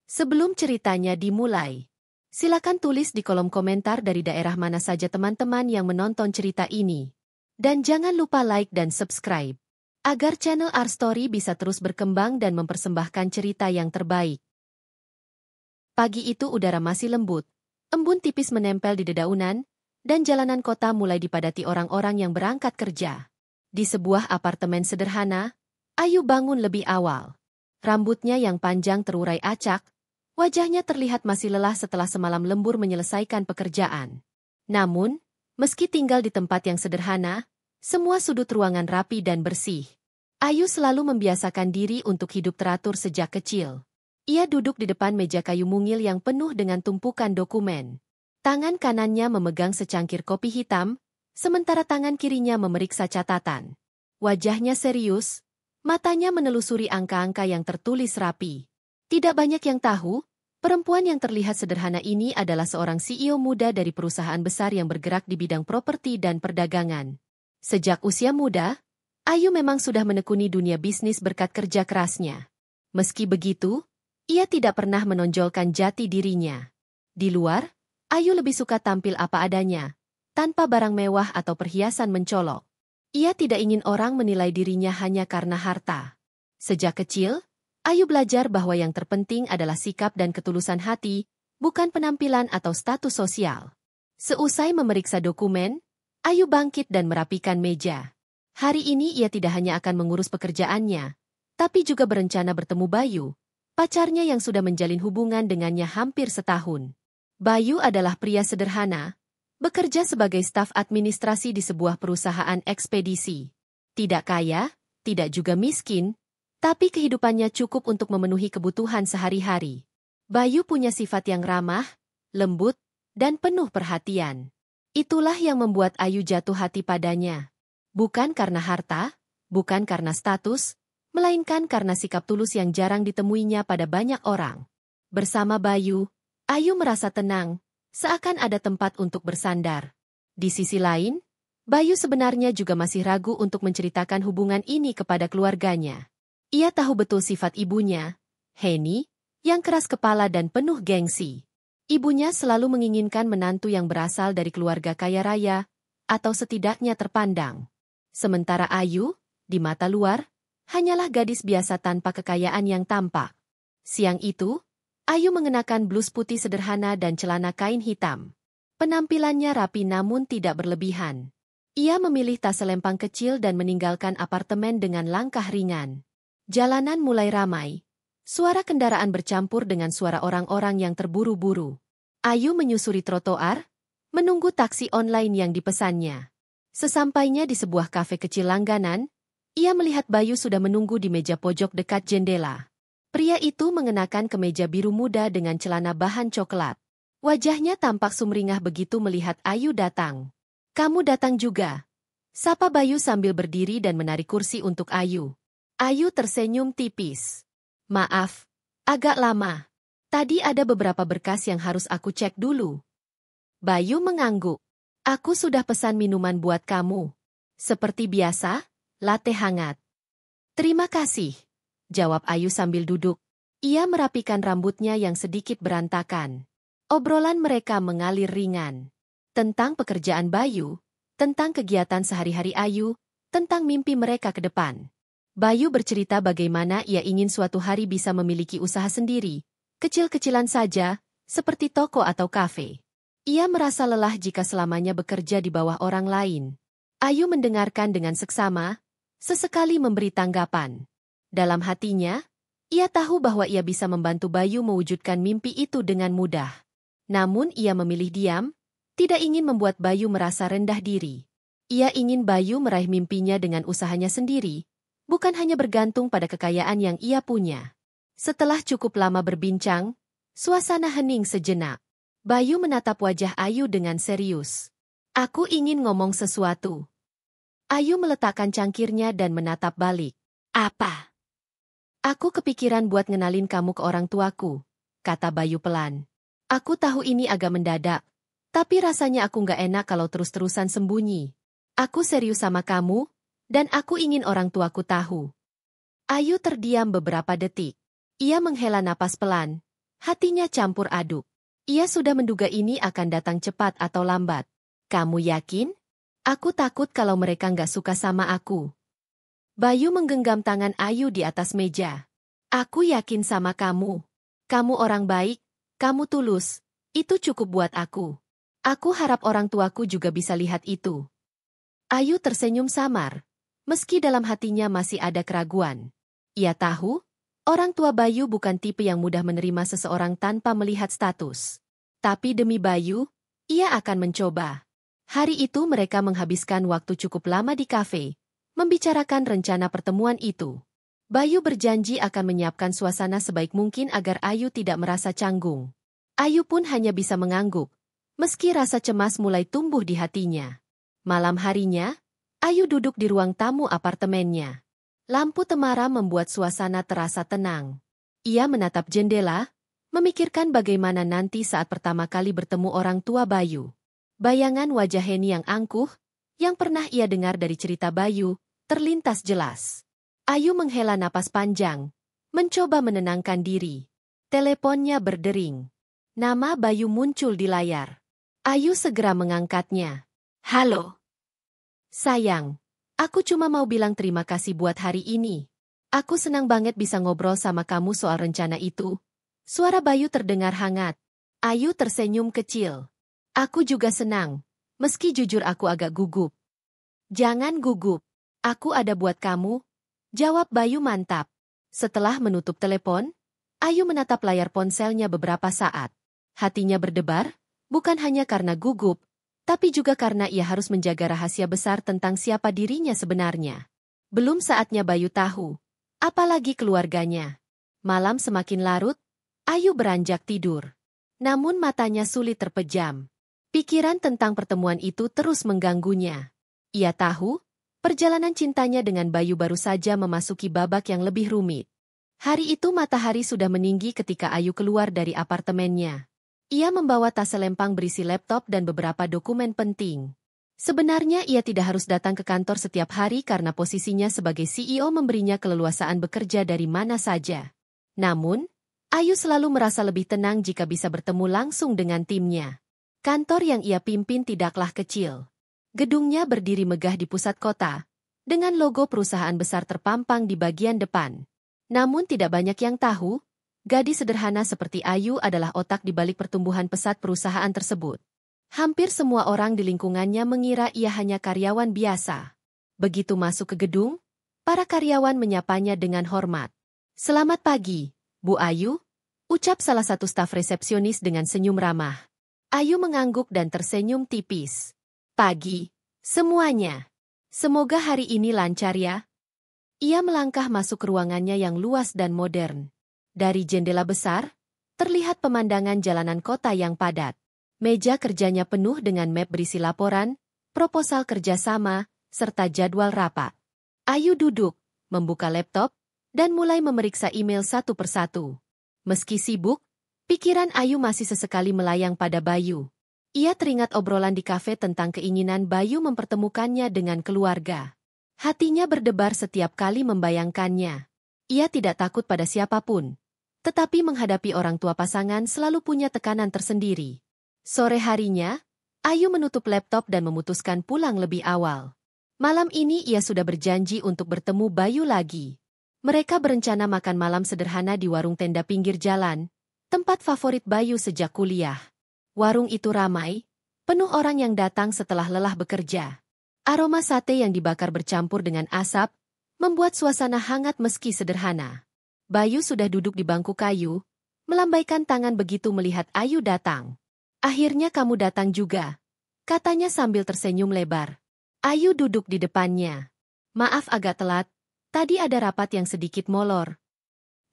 Sebelum ceritanya dimulai, silakan tulis di kolom komentar dari daerah mana saja teman-teman yang menonton cerita ini. Dan jangan lupa like dan subscribe, agar channel Our Story bisa terus berkembang dan mempersembahkan cerita yang terbaik. Pagi itu udara masih lembut, embun tipis menempel di dedaunan, dan jalanan kota mulai dipadati orang-orang yang berangkat kerja. Di sebuah apartemen sederhana, Ayu bangun lebih awal. Rambutnya yang panjang terurai acak, wajahnya terlihat masih lelah setelah semalam lembur menyelesaikan pekerjaan. Namun, meski tinggal di tempat yang sederhana, semua sudut ruangan rapi dan bersih. Ayu selalu membiasakan diri untuk hidup teratur sejak kecil. Ia duduk di depan meja kayu mungil yang penuh dengan tumpukan dokumen. Tangan kanannya memegang secangkir kopi hitam, sementara tangan kirinya memeriksa catatan. Wajahnya serius, matanya menelusuri angka-angka yang tertulis rapi. Tidak banyak yang tahu, perempuan yang terlihat sederhana ini adalah seorang CEO muda dari perusahaan besar yang bergerak di bidang properti dan perdagangan. Sejak usia muda, Ayu memang sudah menekuni dunia bisnis berkat kerja kerasnya. Meski begitu, ia tidak pernah menonjolkan jati dirinya. Di luar, Ayu lebih suka tampil apa adanya, tanpa barang mewah atau perhiasan mencolok. Ia tidak ingin orang menilai dirinya hanya karena harta. Sejak kecil, Ayu belajar bahwa yang terpenting adalah sikap dan ketulusan hati, bukan penampilan atau status sosial. Seusai memeriksa dokumen, Ayu bangkit dan merapikan meja. Hari ini ia tidak hanya akan mengurus pekerjaannya, tapi juga berencana bertemu Bayu, pacarnya yang sudah menjalin hubungan dengannya hampir setahun. Bayu adalah pria sederhana, bekerja sebagai staf administrasi di sebuah perusahaan ekspedisi. Tidak kaya, tidak juga miskin, tapi kehidupannya cukup untuk memenuhi kebutuhan sehari-hari. Bayu punya sifat yang ramah, lembut, dan penuh perhatian. Itulah yang membuat Ayu jatuh hati padanya. Bukan karena harta, bukan karena status, melainkan karena sikap tulus yang jarang ditemuinya pada banyak orang. Bersama Bayu, Ayu merasa tenang, seakan ada tempat untuk bersandar. Di sisi lain, Bayu sebenarnya juga masih ragu untuk menceritakan hubungan ini kepada keluarganya. Ia tahu betul sifat ibunya, Heni, yang keras kepala dan penuh gengsi. Ibunya selalu menginginkan menantu yang berasal dari keluarga kaya raya, atau setidaknya terpandang. Sementara Ayu, di mata luar, hanyalah gadis biasa tanpa kekayaan yang tampak. Siang itu, Ayu mengenakan blus putih sederhana dan celana kain hitam. Penampilannya rapi namun tidak berlebihan. Ia memilih tas selempang kecil dan meninggalkan apartemen dengan langkah ringan. Jalanan mulai ramai. Suara kendaraan bercampur dengan suara orang-orang yang terburu-buru. Ayu menyusuri trotoar, menunggu taksi online yang dipesannya. Sesampainya di sebuah kafe kecil langganan, ia melihat Bayu sudah menunggu di meja pojok dekat jendela. Pria itu mengenakan kemeja biru muda dengan celana bahan coklat. Wajahnya tampak sumringah begitu melihat Ayu datang. "Kamu datang juga?" sapa Bayu sambil berdiri dan menarik kursi untuk Ayu. Ayu tersenyum tipis. "Maaf, agak lama. Tadi ada beberapa berkas yang harus aku cek dulu." Bayu mengangguk. "Aku sudah pesan minuman buat kamu. Seperti biasa, latte hangat." "Terima kasih," jawab Ayu sambil duduk. Ia merapikan rambutnya yang sedikit berantakan. Obrolan mereka mengalir ringan. Tentang pekerjaan Bayu, tentang kegiatan sehari-hari Ayu, tentang mimpi mereka ke depan. Bayu bercerita bagaimana ia ingin suatu hari bisa memiliki usaha sendiri, kecil-kecilan saja, seperti toko atau kafe. Ia merasa lelah jika selamanya bekerja di bawah orang lain. Ayu mendengarkan dengan seksama, sesekali memberi tanggapan. Dalam hatinya, ia tahu bahwa ia bisa membantu Bayu mewujudkan mimpi itu dengan mudah. Namun ia memilih diam, tidak ingin membuat Bayu merasa rendah diri. Ia ingin Bayu meraih mimpinya dengan usahanya sendiri, bukan hanya bergantung pada kekayaan yang ia punya. Setelah cukup lama berbincang, suasana hening sejenak. Bayu menatap wajah Ayu dengan serius. "Aku ingin ngomong sesuatu." Ayu meletakkan cangkirnya dan menatap balik. "Apa?" "Aku kepikiran buat ngenalin kamu ke orang tuaku," kata Bayu pelan. "Aku tahu ini agak mendadak, tapi rasanya aku nggak enak kalau terus-terusan sembunyi. Aku serius sama kamu, dan aku ingin orang tuaku tahu." Ayu terdiam beberapa detik. Ia menghela napas pelan, Hatinya campur aduk. Ia sudah menduga ini akan datang cepat atau lambat. Kamu yakin? Aku takut kalau mereka nggak suka sama aku. Bayu menggenggam tangan Ayu di atas meja. Aku yakin sama kamu. Kamu orang baik, kamu tulus. Itu cukup buat aku. Aku harap orang tuaku juga bisa lihat itu. Ayu tersenyum samar. Meski dalam hatinya masih ada keraguan. Ia tahu, orang tua Bayu bukan tipe yang mudah menerima seseorang tanpa melihat status. Tapi demi Bayu, ia akan mencoba. Hari itu mereka menghabiskan waktu cukup lama di kafe, membicarakan rencana pertemuan itu. Bayu berjanji akan menyiapkan suasana sebaik mungkin agar Ayu tidak merasa canggung. Ayu pun hanya bisa mengangguk, meski rasa cemas mulai tumbuh di hatinya. Malam harinya, Ayu duduk di ruang tamu apartemennya. Lampu temaram membuat suasana terasa tenang. Ia menatap jendela, memikirkan bagaimana nanti saat pertama kali bertemu orang tua Bayu. Bayangan wajah Heni yang angkuh, yang pernah ia dengar dari cerita Bayu, terlintas jelas. Ayu menghela napas panjang, mencoba menenangkan diri. Teleponnya berdering. Nama Bayu muncul di layar. Ayu segera mengangkatnya. Halo. Sayang, aku cuma mau bilang terima kasih buat hari ini. Aku senang banget bisa ngobrol sama kamu soal rencana itu. Suara Bayu terdengar hangat. Ayu tersenyum kecil. Aku juga senang, meski jujur aku agak gugup. Jangan gugup, aku ada buat kamu, jawab Bayu mantap. Setelah menutup telepon, Ayu menatap layar ponselnya beberapa saat. Hatinya berdebar, bukan hanya karena gugup, tapi juga karena ia harus menjaga rahasia besar tentang siapa dirinya sebenarnya. Belum saatnya Bayu tahu, apalagi keluarganya. Malam semakin larut, Ayu beranjak tidur. Namun matanya sulit terpejam. Pikiran tentang pertemuan itu terus mengganggunya. Ia tahu, perjalanan cintanya dengan Bayu baru saja memasuki babak yang lebih rumit. Hari itu matahari sudah meninggi ketika Ayu keluar dari apartemennya. Ia membawa tas selempang berisi laptop dan beberapa dokumen penting. Sebenarnya ia tidak harus datang ke kantor setiap hari karena posisinya sebagai CEO memberinya keleluasaan bekerja dari mana saja. Namun, Ayu selalu merasa lebih tenang jika bisa bertemu langsung dengan timnya. Kantor yang ia pimpin tidaklah kecil. Gedungnya berdiri megah di pusat kota, dengan logo perusahaan besar terpampang di bagian depan. Namun tidak banyak yang tahu, gadis sederhana seperti Ayu adalah otak di balik pertumbuhan pesat perusahaan tersebut. Hampir semua orang di lingkungannya mengira ia hanya karyawan biasa. Begitu masuk ke gedung, para karyawan menyapanya dengan hormat. Selamat pagi, Bu Ayu, ucap salah satu staf resepsionis dengan senyum ramah. Ayu mengangguk dan tersenyum tipis. Pagi, semuanya. Semoga hari ini lancar ya. Ia melangkah masuk ke ruangannya yang luas dan modern. Dari jendela besar, terlihat pemandangan jalanan kota yang padat. Meja kerjanya penuh dengan map berisi laporan, proposal kerjasama, serta jadwal rapat. Ayu duduk, membuka laptop, dan mulai memeriksa email satu persatu. Meski sibuk, pikiran Ayu masih sesekali melayang pada Bayu. Ia teringat obrolan di kafe tentang keinginan Bayu mempertemukannya dengan keluarga. Hatinya berdebar setiap kali membayangkannya. Ia tidak takut pada siapapun. Tetapi menghadapi orang tua pasangan selalu punya tekanan tersendiri. Sore harinya, Ayu menutup laptop dan memutuskan pulang lebih awal. Malam ini ia sudah berjanji untuk bertemu Bayu lagi. Mereka berencana makan malam sederhana di warung tenda pinggir jalan, tempat favorit Bayu sejak kuliah. Warung itu ramai, penuh orang yang datang setelah lelah bekerja. Aroma sate yang dibakar bercampur dengan asap, membuat suasana hangat meski sederhana. Bayu sudah duduk di bangku kayu, melambaikan tangan begitu melihat Ayu datang. Akhirnya kamu datang juga, katanya sambil tersenyum lebar. Ayu duduk di depannya. Maaf agak telat, tadi ada rapat yang sedikit molor.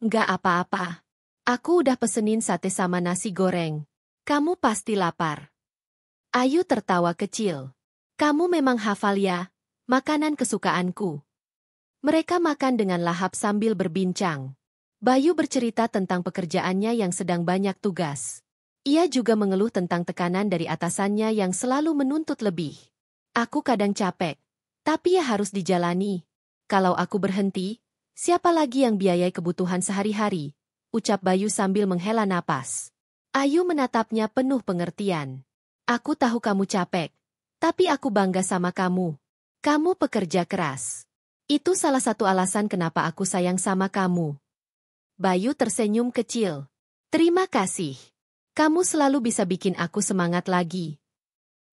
Nggak apa-apa. Aku udah pesenin sate sama nasi goreng. Kamu pasti lapar. Ayu tertawa kecil. Kamu memang hafal ya, makanan kesukaanku. Mereka makan dengan lahap sambil berbincang. Bayu bercerita tentang pekerjaannya yang sedang banyak tugas. Ia juga mengeluh tentang tekanan dari atasannya yang selalu menuntut lebih. Aku kadang capek, tapi ya harus dijalani. Kalau aku berhenti, siapa lagi yang biayai kebutuhan sehari-hari? ucap Bayu sambil menghela napas. Ayu menatapnya penuh pengertian. Aku tahu kamu capek, tapi aku bangga sama kamu. Kamu pekerja keras. Itu salah satu alasan kenapa aku sayang sama kamu. Bayu tersenyum kecil. Terima kasih. Kamu selalu bisa bikin aku semangat lagi.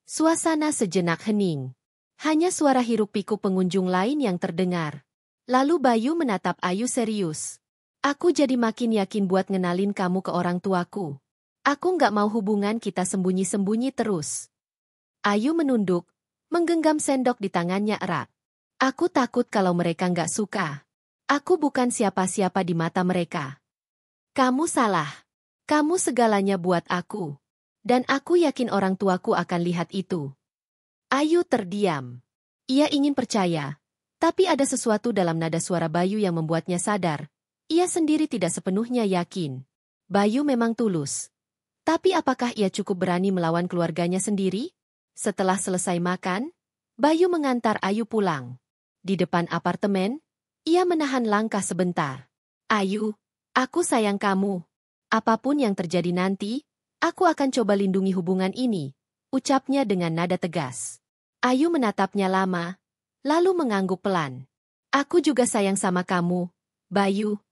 Suasana sejenak hening. Hanya suara hiruk-pikuk pengunjung lain yang terdengar. Lalu Bayu menatap Ayu serius. Aku jadi makin yakin buat ngenalin kamu ke orang tuaku. Aku nggak mau hubungan kita sembunyi-sembunyi terus. Ayu menunduk, menggenggam sendok di tangannya erat. Aku takut kalau mereka nggak suka. Aku bukan siapa-siapa di mata mereka. Kamu salah. Kamu segalanya buat aku. Dan aku yakin orang tuaku akan lihat itu. Ayu terdiam. Ia ingin percaya, tapi ada sesuatu dalam nada suara Bayu yang membuatnya sadar. Ia sendiri tidak sepenuhnya yakin. Bayu memang tulus. Tapi apakah ia cukup berani melawan keluarganya sendiri? Setelah selesai makan, Bayu mengantar Ayu pulang. Di depan apartemen, ia menahan langkah sebentar. Ayu, aku sayang kamu. Apapun yang terjadi nanti, aku akan coba lindungi hubungan ini, ucapnya dengan nada tegas. Ayu menatapnya lama, lalu mengangguk pelan. Aku juga sayang sama kamu, Bayu.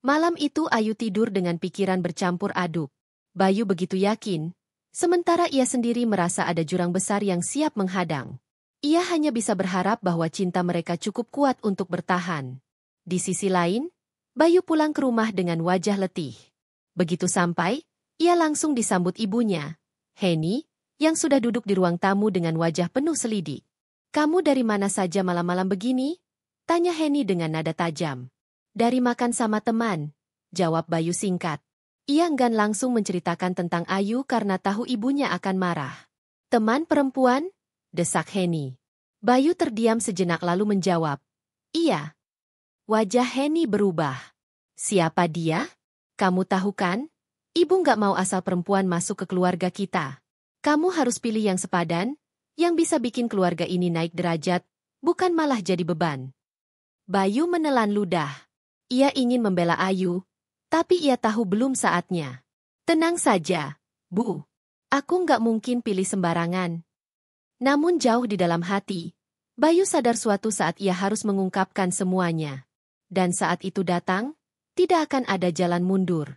Malam itu Ayu tidur dengan pikiran bercampur aduk. Bayu begitu yakin, sementara ia sendiri merasa ada jurang besar yang siap menghadang. Ia hanya bisa berharap bahwa cinta mereka cukup kuat untuk bertahan. Di sisi lain, Bayu pulang ke rumah dengan wajah letih. Begitu sampai, ia langsung disambut ibunya, Heni, yang sudah duduk di ruang tamu dengan wajah penuh selidik. Kamu dari mana saja malam-malam begini? Tanya Heni dengan nada tajam. Dari makan sama teman, jawab Bayu singkat. Ia enggan langsung menceritakan tentang Ayu karena tahu ibunya akan marah. Teman perempuan? Desak Heni. Bayu terdiam sejenak lalu menjawab. Iya. Wajah Heni berubah. Siapa dia? Kamu tahu kan? Ibu nggak mau asal perempuan masuk ke keluarga kita. Kamu harus pilih yang sepadan, yang bisa bikin keluarga ini naik derajat, bukan malah jadi beban. Bayu menelan ludah. Ia ingin membela Ayu, tapi ia tahu belum saatnya. Tenang saja, Bu. Aku nggak mungkin pilih sembarangan. Namun jauh di dalam hati, Bayu sadar suatu saat ia harus mengungkapkan semuanya. Dan saat itu datang, tidak akan ada jalan mundur.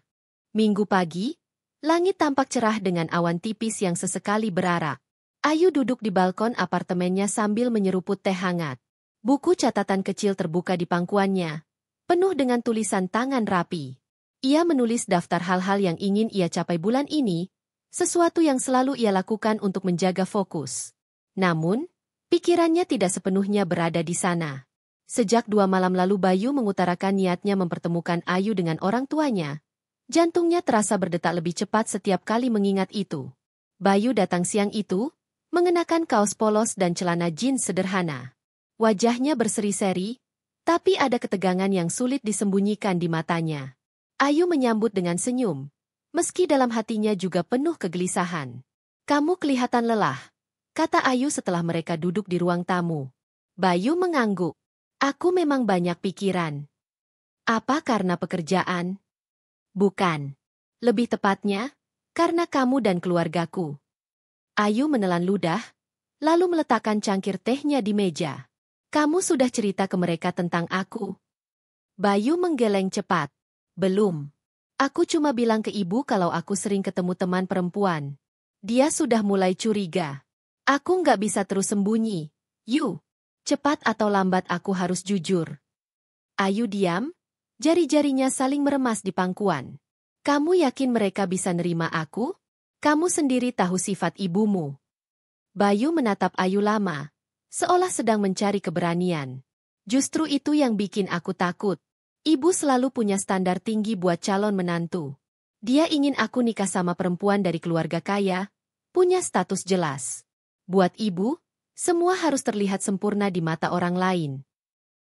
Minggu pagi, langit tampak cerah dengan awan tipis yang sesekali berarak. Ayu duduk di balkon apartemennya sambil menyeruput teh hangat. Buku catatan kecil terbuka di pangkuannya, penuh dengan tulisan tangan rapi. Ia menulis daftar hal-hal yang ingin ia capai bulan ini, sesuatu yang selalu ia lakukan untuk menjaga fokus. Namun, pikirannya tidak sepenuhnya berada di sana. Sejak 2 malam lalu Bayu mengutarakan niatnya mempertemukan Ayu dengan orang tuanya. Jantungnya terasa berdetak lebih cepat setiap kali mengingat itu. Bayu datang siang itu, mengenakan kaos polos dan celana jeans sederhana. Wajahnya berseri-seri, tapi ada ketegangan yang sulit disembunyikan di matanya. Ayu menyambut dengan senyum, meski dalam hatinya juga penuh kegelisahan. Kamu kelihatan lelah, kata Ayu setelah mereka duduk di ruang tamu. Bayu mengangguk. Aku memang banyak pikiran. Apa karena pekerjaan? Bukan. Lebih tepatnya, karena kamu dan keluargaku. Ayu menelan ludah, lalu meletakkan cangkir tehnya di meja. Kamu sudah cerita ke mereka tentang aku? Bayu menggeleng cepat. Belum. Aku cuma bilang ke ibu kalau aku sering ketemu teman perempuan. Dia sudah mulai curiga. Aku nggak bisa terus sembunyi. Yu, cepat atau lambat aku harus jujur. Ayu diam, jari-jarinya saling meremas di pangkuan. Kamu yakin mereka bisa nerima aku? Kamu sendiri tahu sifat ibumu. Bayu menatap Ayu lama, seolah sedang mencari keberanian. Justru itu yang bikin aku takut. Ibu selalu punya standar tinggi buat calon menantu. Dia ingin aku nikah sama perempuan dari keluarga kaya, punya status jelas. Buat ibu, semua harus terlihat sempurna di mata orang lain.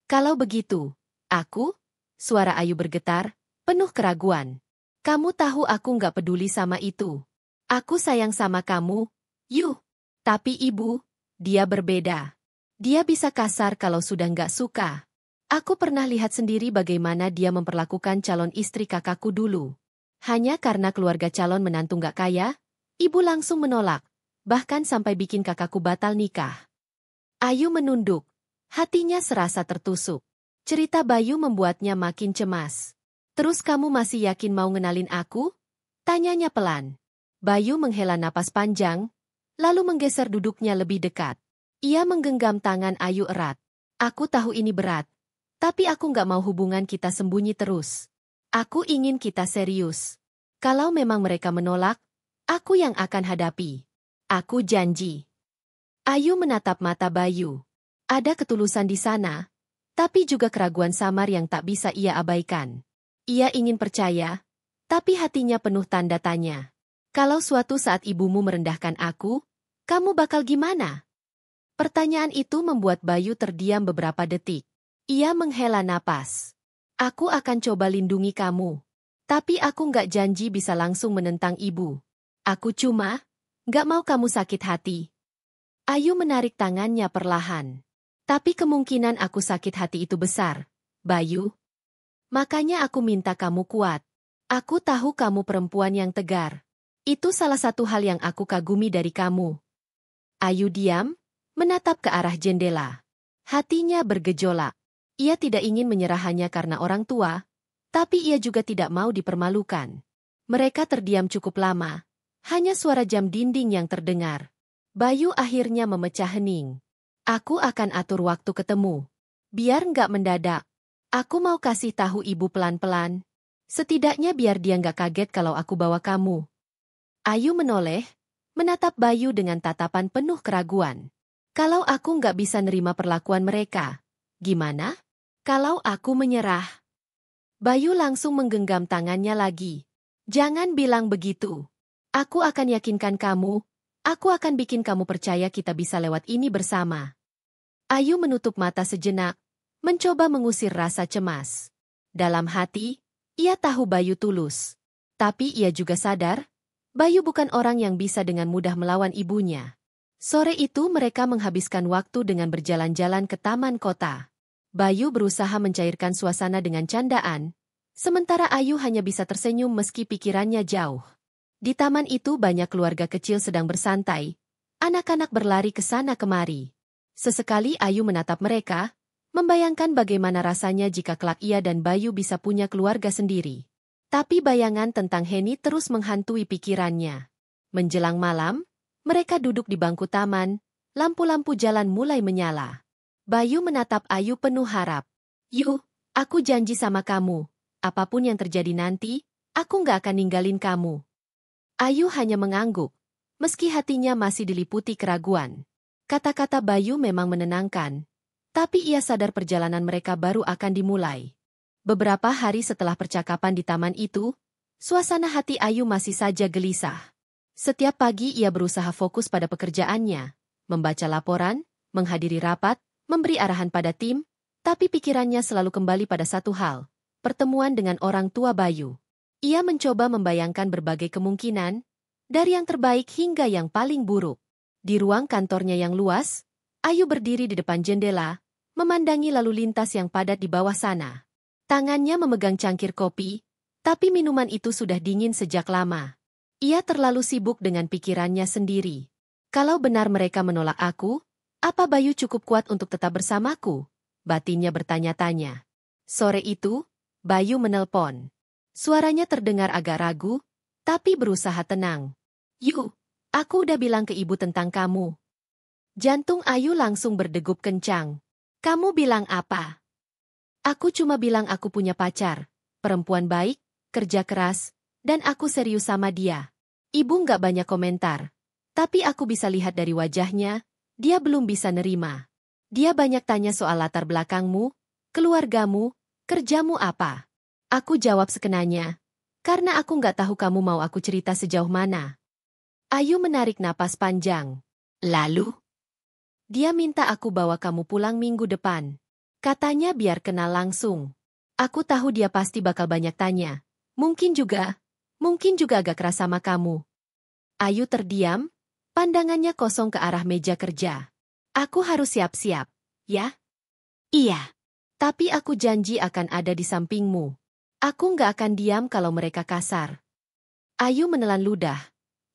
Kalau begitu, aku? Suara Ayu bergetar, penuh keraguan. Kamu tahu aku nggak peduli sama itu. Aku sayang sama kamu, Yu. Tapi ibu, dia berbeda. Dia bisa kasar kalau sudah nggak suka. Aku pernah lihat sendiri bagaimana dia memperlakukan calon istri kakakku dulu. Hanya karena keluarga calon menantu nggak kaya, ibu langsung menolak, bahkan sampai bikin kakakku batal nikah. Ayu menunduk, hatinya serasa tertusuk. Cerita Bayu membuatnya makin cemas. Terus kamu masih yakin mau ngenalin aku? Tanyanya pelan. Bayu menghela napas panjang, lalu menggeser duduknya lebih dekat. Ia menggenggam tangan Ayu erat. Aku tahu ini berat. Tapi aku nggak mau hubungan kita sembunyi terus. Aku ingin kita serius. Kalau memang mereka menolak, aku yang akan hadapi. Aku janji. Ayu menatap mata Bayu. Ada ketulusan di sana, tapi juga keraguan samar yang tak bisa ia abaikan. Ia ingin percaya, tapi hatinya penuh tanda tanya. Kalau suatu saat ibumu merendahkan aku, kamu bakal gimana? Pertanyaan itu membuat Bayu terdiam beberapa detik. Ia menghela napas. Aku akan coba lindungi kamu. Tapi aku nggak janji bisa langsung menentang ibu. Aku cuma nggak mau kamu sakit hati. Ayu menarik tangannya perlahan. Tapi kemungkinan aku sakit hati itu besar, Bayu. Makanya aku minta kamu kuat. Aku tahu kamu perempuan yang tegar. Itu salah satu hal yang aku kagumi dari kamu. Ayu diam, menatap ke arah jendela. Hatinya bergejolak. Ia tidak ingin menyerah hanya karena orang tua, tapi ia juga tidak mau dipermalukan. Mereka terdiam cukup lama. Hanya suara jam dinding yang terdengar. Bayu akhirnya memecah hening. Aku akan atur waktu ketemu. Biar nggak mendadak. Aku mau kasih tahu ibu pelan-pelan. Setidaknya biar dia nggak kaget kalau aku bawa kamu. Ayu menoleh, menatap Bayu dengan tatapan penuh keraguan. Kalau aku nggak bisa nerima perlakuan mereka, gimana? Kalau aku menyerah? Bayu langsung menggenggam tangannya lagi. Jangan bilang begitu. Aku akan yakinkan kamu. Aku akan bikin kamu percaya kita bisa lewat ini bersama. Ayu menutup mata sejenak, mencoba mengusir rasa cemas. Dalam hati, ia tahu Bayu tulus. Tapi ia juga sadar, Bayu bukan orang yang bisa dengan mudah melawan ibunya. Sore itu mereka menghabiskan waktu dengan berjalan-jalan ke taman kota. Bayu berusaha mencairkan suasana dengan candaan, sementara Ayu hanya bisa tersenyum meski pikirannya jauh. Di taman itu banyak keluarga kecil sedang bersantai, anak-anak berlari ke sana kemari. Sesekali Ayu menatap mereka, membayangkan bagaimana rasanya jika kelak ia dan Bayu bisa punya keluarga sendiri. Tapi bayangan tentang Heni terus menghantui pikirannya. Menjelang malam, mereka duduk di bangku taman, lampu-lampu jalan mulai menyala. Bayu menatap Ayu penuh harap. Yuk, aku janji sama kamu. Apapun yang terjadi nanti, aku nggak akan ninggalin kamu. Ayu hanya mengangguk, meski hatinya masih diliputi keraguan. Kata-kata Bayu memang menenangkan, tapi ia sadar perjalanan mereka baru akan dimulai. Beberapa hari setelah percakapan di taman itu, suasana hati Ayu masih saja gelisah. Setiap pagi ia berusaha fokus pada pekerjaannya, membaca laporan, menghadiri rapat, memberi arahan pada tim, tapi pikirannya selalu kembali pada satu hal, pertemuan dengan orang tua Bayu. Ia mencoba membayangkan berbagai kemungkinan, dari yang terbaik hingga yang paling buruk. Di ruang kantornya yang luas, Ayu berdiri di depan jendela, memandangi lalu lintas yang padat di bawah sana. Tangannya memegang cangkir kopi, tapi minuman itu sudah dingin sejak lama. Ia terlalu sibuk dengan pikirannya sendiri. Kalau benar mereka menolak aku, apa Bayu cukup kuat untuk tetap bersamaku? Batinnya bertanya-tanya. Sore itu, Bayu menelpon. Suaranya terdengar agak ragu, tapi berusaha tenang. Yuk, aku udah bilang ke ibu tentang kamu. Jantung Ayu langsung berdegup kencang. Kamu bilang apa? Aku cuma bilang aku punya pacar, perempuan baik, kerja keras, dan aku serius sama dia. Ibu nggak banyak komentar, tapi aku bisa lihat dari wajahnya, dia belum bisa nerima. Dia banyak tanya soal latar belakangmu, keluargamu, kerjamu apa. Aku jawab sekenanya, karena aku nggak tahu kamu mau aku cerita sejauh mana. Ayu menarik napas panjang. Lalu? Dia minta aku bawa kamu pulang minggu depan. Katanya biar kenal langsung. Aku tahu dia pasti bakal banyak tanya. Mungkin juga agak keras sama kamu. Ayu terdiam, pandangannya kosong ke arah meja kerja. Aku harus siap-siap, ya? Iya. Tapi aku janji akan ada di sampingmu. Aku nggak akan diam kalau mereka kasar. Ayu menelan ludah.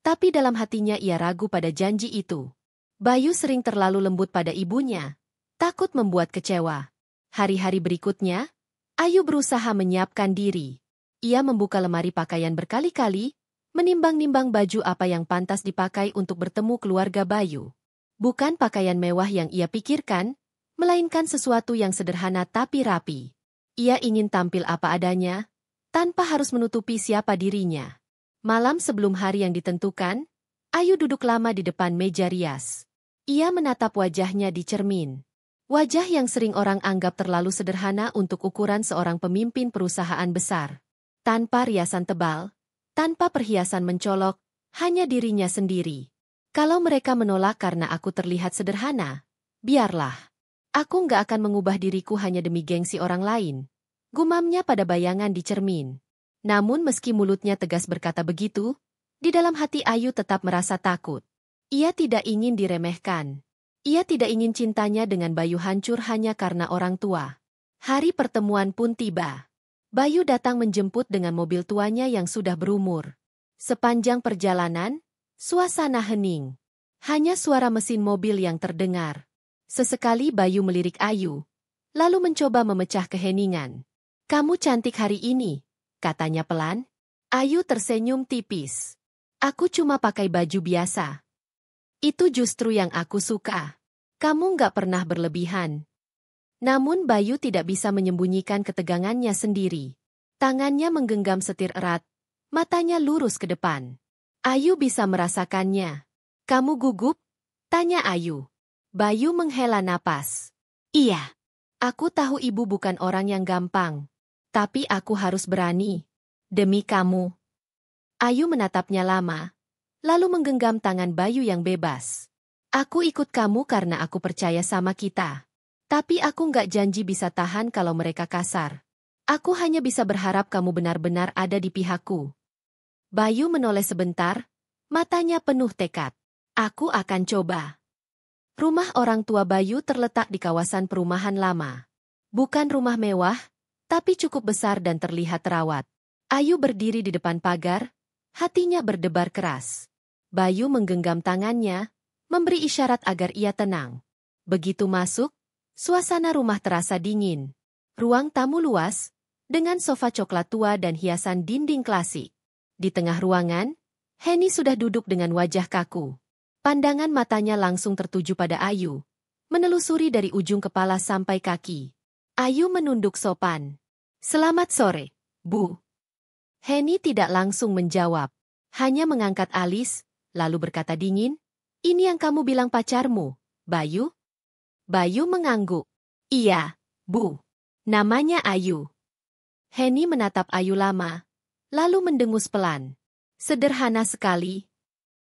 Tapi dalam hatinya ia ragu pada janji itu. Bayu sering terlalu lembut pada ibunya. Takut membuat kecewa. Hari-hari berikutnya, Ayu berusaha menyiapkan diri. Ia membuka lemari pakaian berkali-kali, menimbang-nimbang baju apa yang pantas dipakai untuk bertemu keluarga Bayu. Bukan pakaian mewah yang ia pikirkan, melainkan sesuatu yang sederhana tapi rapi. Ia ingin tampil apa adanya, tanpa harus menutupi siapa dirinya. Malam sebelum hari yang ditentukan, Ayu duduk lama di depan meja rias. Ia menatap wajahnya di cermin. Wajah yang sering orang anggap terlalu sederhana untuk ukuran seorang pemimpin perusahaan besar. Tanpa riasan tebal, tanpa perhiasan mencolok, hanya dirinya sendiri. Kalau mereka menolak karena aku terlihat sederhana, biarlah. Aku nggak akan mengubah diriku hanya demi gengsi orang lain. Gumamnya pada bayangan di cermin. Namun meski mulutnya tegas berkata begitu, di dalam hati Ayu tetap merasa takut. Ia tidak ingin diremehkan. Ia tidak ingin cintanya dengan Bayu hancur hanya karena orang tua. Hari pertemuan pun tiba. Bayu datang menjemput dengan mobil tuanya yang sudah berumur. Sepanjang perjalanan, suasana hening. Hanya suara mesin mobil yang terdengar. Sesekali Bayu melirik Ayu, lalu mencoba memecah keheningan. "Kamu cantik hari ini," katanya pelan. Ayu tersenyum tipis. "Aku cuma pakai baju biasa." "Itu justru yang aku suka. Kamu nggak pernah berlebihan." Namun Bayu tidak bisa menyembunyikan ketegangannya sendiri. Tangannya menggenggam setir erat, matanya lurus ke depan. Ayu bisa merasakannya. "Kamu gugup?" tanya Ayu. Bayu menghela napas. "Iya. Aku tahu ibu bukan orang yang gampang. Tapi aku harus berani. Demi kamu." Ayu menatapnya lama, lalu menggenggam tangan Bayu yang bebas. "Aku ikut kamu karena aku percaya sama kita. Tapi aku nggak janji bisa tahan kalau mereka kasar. Aku hanya bisa berharap kamu benar-benar ada di pihakku." Bayu menoleh sebentar, matanya penuh tekad. "Aku akan coba." Rumah orang tua Bayu terletak di kawasan perumahan lama. Bukan rumah mewah, tapi cukup besar dan terlihat terawat. Ayu berdiri di depan pagar, hatinya berdebar keras. Bayu menggenggam tangannya, memberi isyarat agar ia tenang. Begitu masuk, suasana rumah terasa dingin. Ruang tamu luas, dengan sofa coklat tua dan hiasan dinding klasik. Di tengah ruangan, Henny sudah duduk dengan wajah kaku. Pandangan matanya langsung tertuju pada Ayu, menelusuri dari ujung kepala sampai kaki. Ayu menunduk sopan. "Selamat sore, Bu." Henny tidak langsung menjawab, hanya mengangkat alis, lalu berkata dingin, "Ini yang kamu bilang pacarmu, Bayu?" Bayu mengangguk. "Iya, Bu. Namanya Ayu." Henny menatap Ayu lama, lalu mendengus pelan. "Sederhana sekali."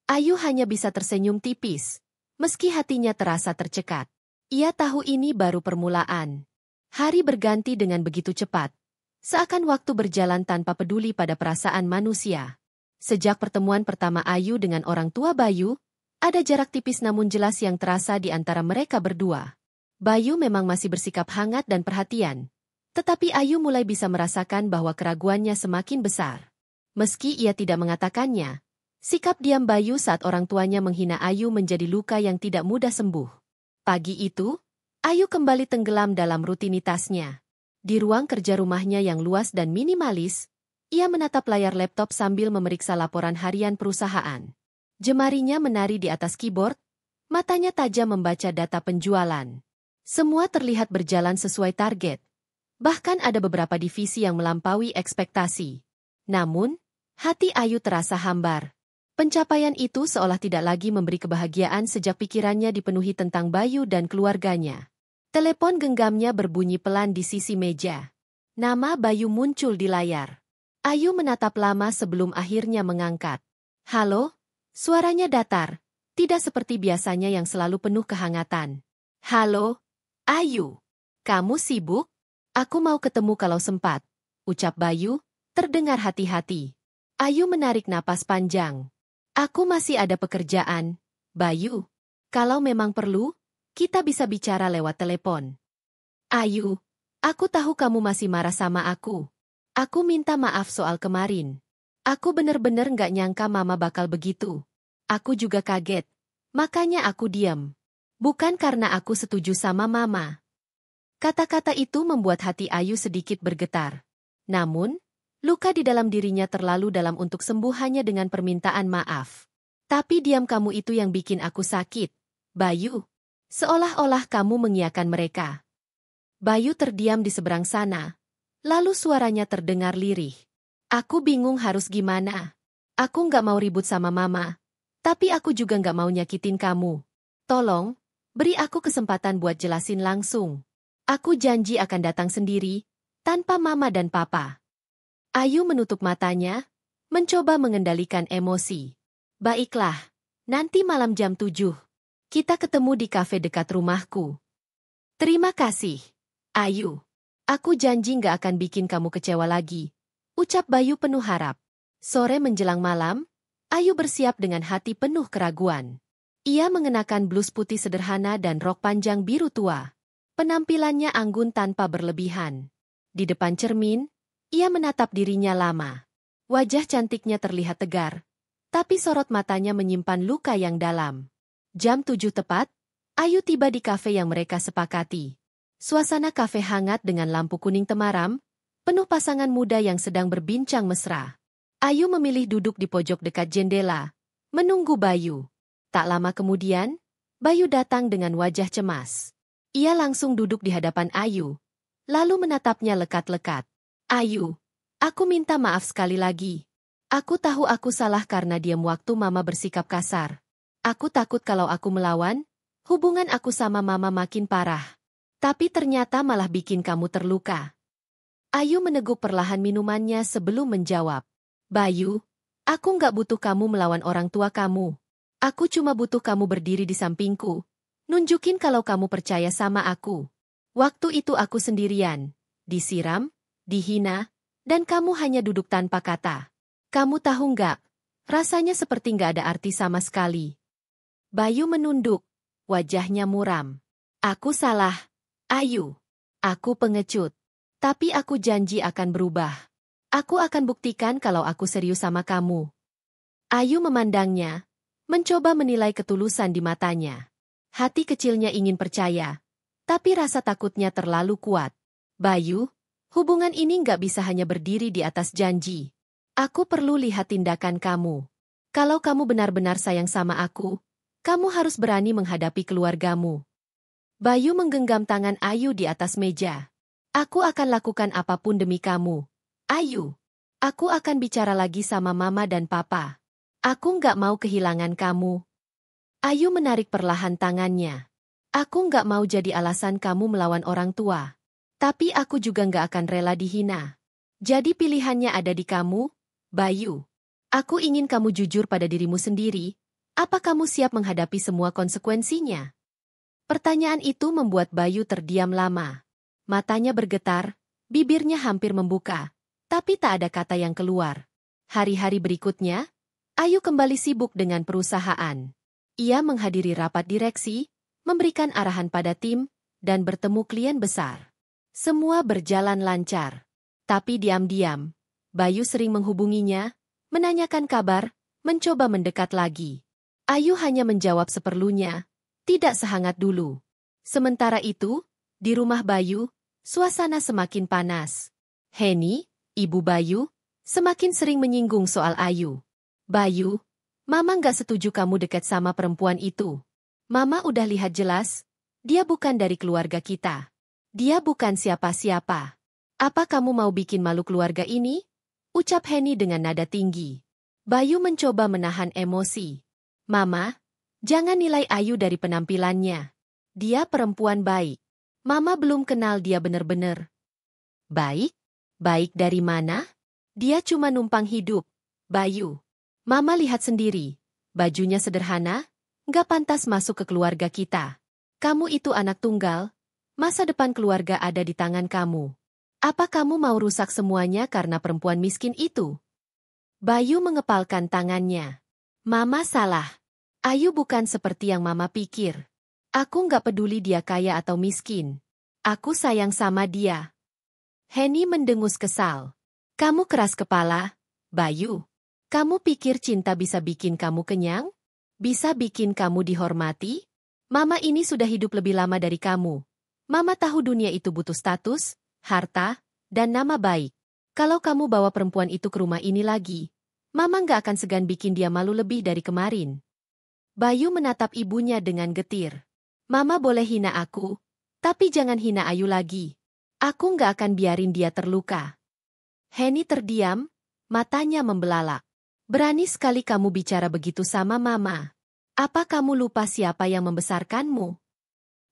Ayu hanya bisa tersenyum tipis, meski hatinya terasa tercekat. Ia tahu ini baru permulaan. Hari berganti dengan begitu cepat. Seakan waktu berjalan tanpa peduli pada perasaan manusia. Sejak pertemuan pertama Ayu dengan orang tua Bayu, ada jarak tipis namun jelas yang terasa di antara mereka berdua. Bayu memang masih bersikap hangat dan perhatian. Tetapi Ayu mulai bisa merasakan bahwa keraguannya semakin besar. Meski ia tidak mengatakannya, sikap diam Bayu saat orang tuanya menghina Ayu menjadi luka yang tidak mudah sembuh. Pagi itu, Ayu kembali tenggelam dalam rutinitasnya. Di ruang kerja rumahnya yang luas dan minimalis, ia menatap layar laptop sambil memeriksa laporan harian perusahaan. Jemarinya menari di atas keyboard, matanya tajam membaca data penjualan. Semua terlihat berjalan sesuai target. Bahkan ada beberapa divisi yang melampaui ekspektasi. Namun, hati Ayu terasa hambar. Pencapaian itu seolah tidak lagi memberi kebahagiaan sejak pikirannya dipenuhi tentang Bayu dan keluarganya. Telepon genggamnya berbunyi pelan di sisi meja. Nama Bayu muncul di layar. Ayu menatap lama sebelum akhirnya mengangkat. "Halo?" Suaranya datar, tidak seperti biasanya yang selalu penuh kehangatan. "Halo, Ayu. Kamu sibuk? Aku mau ketemu kalau sempat," ucap Bayu, terdengar hati-hati. Ayu menarik napas panjang. "Aku masih ada pekerjaan, Bayu. Kalau memang perlu, kita bisa bicara lewat telepon." "Ayu, Aku tahu kamu masih marah sama aku. Aku minta maaf soal kemarin. Aku bener-bener nggak nyangka Mama bakal begitu. Aku juga kaget. Makanya aku diam. Bukan karena aku setuju sama Mama. Kata-kata itu membuat hati Ayu sedikit bergetar. Namun, luka di dalam dirinya terlalu dalam untuk sembuh hanya dengan permintaan maaf. Tapi diam kamu itu yang bikin aku sakit, Bayu. Seolah-olah kamu mengiyakan mereka. Bayu terdiam di seberang sana. Lalu suaranya terdengar lirih. Aku bingung harus gimana. Aku nggak mau ribut sama Mama. Tapi aku juga nggak mau nyakitin kamu. Tolong, beri aku kesempatan buat jelasin langsung. Aku janji akan datang sendiri, tanpa Mama dan Papa. Ayu menutup matanya, mencoba mengendalikan emosi. Baiklah, nanti malam jam 7. Kita ketemu di kafe dekat rumahku. Terima kasih, Ayu. Aku janji nggak akan bikin kamu kecewa lagi. Ucap Bayu penuh harap. Sore menjelang malam, Ayu bersiap dengan hati penuh keraguan. Ia mengenakan blus putih sederhana dan rok panjang biru tua. Penampilannya anggun tanpa berlebihan. Di depan cermin, ia menatap dirinya lama. Wajah cantiknya terlihat tegar, tapi sorot matanya menyimpan luka yang dalam. Jam 7 tepat, Ayu tiba di kafe yang mereka sepakati. Suasana kafe hangat dengan lampu kuning temaram, penuh pasangan muda yang sedang berbincang mesra. Ayu memilih duduk di pojok dekat jendela, menunggu Bayu. Tak lama kemudian, Bayu datang dengan wajah cemas. Ia langsung duduk di hadapan Ayu, lalu menatapnya lekat-lekat. Ayu, aku minta maaf sekali lagi. Aku tahu aku salah karena diam waktu Mama bersikap kasar. Aku takut kalau aku melawan, hubungan aku sama Mama makin parah. Tapi ternyata malah bikin kamu terluka. Ayu meneguk perlahan minumannya sebelum menjawab. Bayu, aku nggak butuh kamu melawan orang tua kamu. Aku cuma butuh kamu berdiri di sampingku. Nunjukin kalau kamu percaya sama aku. Waktu itu aku sendirian. Disiram, dihina, dan kamu hanya duduk tanpa kata. Kamu tahu nggak? Rasanya seperti nggak ada arti sama sekali. Bayu menunduk. Wajahnya muram. Aku salah. Ayu, aku pengecut. Tapi aku janji akan berubah. Aku akan buktikan kalau aku serius sama kamu. Ayu memandangnya, mencoba menilai ketulusan di matanya. Hati kecilnya ingin percaya, tapi rasa takutnya terlalu kuat. Bayu, hubungan ini nggak bisa hanya berdiri di atas janji. Aku perlu lihat tindakan kamu. Kalau kamu benar-benar sayang sama aku, kamu harus berani menghadapi keluargamu. Bayu menggenggam tangan Ayu di atas meja. Aku akan lakukan apapun demi kamu. Ayu, aku akan bicara lagi sama Mama dan Papa. Aku nggak mau kehilangan kamu. Ayu menarik perlahan tangannya. Aku nggak mau jadi alasan kamu melawan orang tua. Tapi aku juga nggak akan rela dihina. Jadi pilihannya ada di kamu, Bayu. Aku ingin kamu jujur pada dirimu sendiri. Apa kamu siap menghadapi semua konsekuensinya? Pertanyaan itu membuat Bayu terdiam lama. Matanya bergetar, bibirnya hampir membuka, tapi tak ada kata yang keluar. Hari-hari berikutnya, Ayu kembali sibuk dengan perusahaan. Ia menghadiri rapat direksi, memberikan arahan pada tim, dan bertemu klien besar. Semua berjalan lancar. Tapi diam-diam, Bayu sering menghubunginya, menanyakan kabar, mencoba mendekat lagi. Ayu hanya menjawab seperlunya. Tidak sehangat dulu. Sementara itu, di rumah Bayu, suasana semakin panas. Heni, ibu Bayu, semakin sering menyinggung soal Ayu. Bayu, Mama nggak setuju kamu dekat sama perempuan itu. Mama udah lihat jelas, dia bukan dari keluarga kita. Dia bukan siapa-siapa. Apa kamu mau bikin malu keluarga ini? Ucap Heni dengan nada tinggi. Bayu mencoba menahan emosi. Mama, jangan nilai Ayu dari penampilannya. Dia perempuan baik. Mama belum kenal dia benar-benar. Baik? Baik dari mana? Dia cuma numpang hidup. Bayu. Mama lihat sendiri. Bajunya sederhana, nggak pantas masuk ke keluarga kita. Kamu itu anak tunggal. Masa depan keluarga ada di tangan kamu. Apa kamu mau rusak semuanya karena perempuan miskin itu? Bayu mengepalkan tangannya. Mama salah. Ayu bukan seperti yang Mama pikir. Aku nggak peduli dia kaya atau miskin. Aku sayang sama dia. Henny mendengus kesal. Kamu keras kepala, Bayu. Kamu pikir cinta bisa bikin kamu kenyang? Bisa bikin kamu dihormati? Mama ini sudah hidup lebih lama dari kamu. Mama tahu dunia itu butuh status, harta, dan nama baik. Kalau kamu bawa perempuan itu ke rumah ini lagi, Mama nggak akan segan bikin dia malu lebih dari kemarin. Bayu menatap ibunya dengan getir. Mama boleh hina aku, tapi jangan hina Ayu lagi. Aku nggak akan biarin dia terluka. Henny terdiam, matanya membelalak. Berani sekali kamu bicara begitu sama Mama. Apa kamu lupa siapa yang membesarkanmu?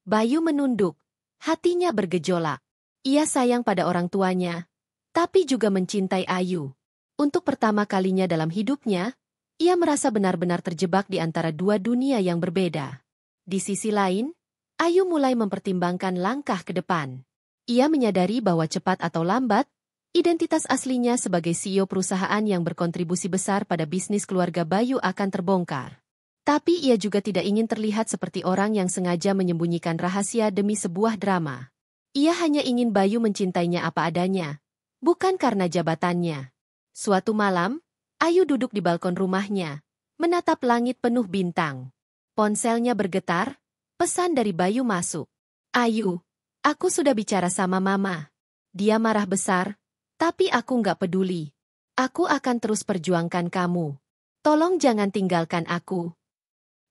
Bayu menunduk, hatinya bergejolak. Ia sayang pada orang tuanya, tapi juga mencintai Ayu. Untuk pertama kalinya dalam hidupnya, ia merasa benar-benar terjebak di antara dua dunia yang berbeda. Di sisi lain, Ayu mulai mempertimbangkan langkah ke depan. Ia menyadari bahwa cepat atau lambat, identitas aslinya sebagai CEO perusahaan yang berkontribusi besar pada bisnis keluarga Bayu akan terbongkar. Tapi ia juga tidak ingin terlihat seperti orang yang sengaja menyembunyikan rahasia demi sebuah drama. Ia hanya ingin Bayu mencintainya apa adanya, bukan karena jabatannya. Suatu malam, Ayu duduk di balkon rumahnya, menatap langit penuh bintang. Ponselnya bergetar, pesan dari Bayu masuk. Ayu, aku sudah bicara sama Mama. Dia marah besar, tapi aku nggak peduli. Aku akan terus perjuangkan kamu. Tolong jangan tinggalkan aku.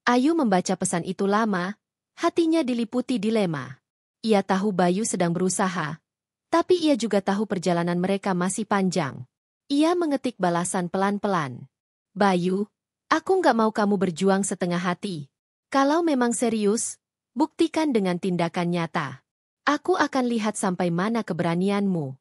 Ayu membaca pesan itu lama, hatinya diliputi dilema. Ia tahu Bayu sedang berusaha, tapi ia juga tahu perjalanan mereka masih panjang. Ia mengetik balasan pelan-pelan. Bayu, aku nggak mau kamu berjuang setengah hati. Kalau memang serius, buktikan dengan tindakan nyata. Aku akan lihat sampai mana keberanianmu.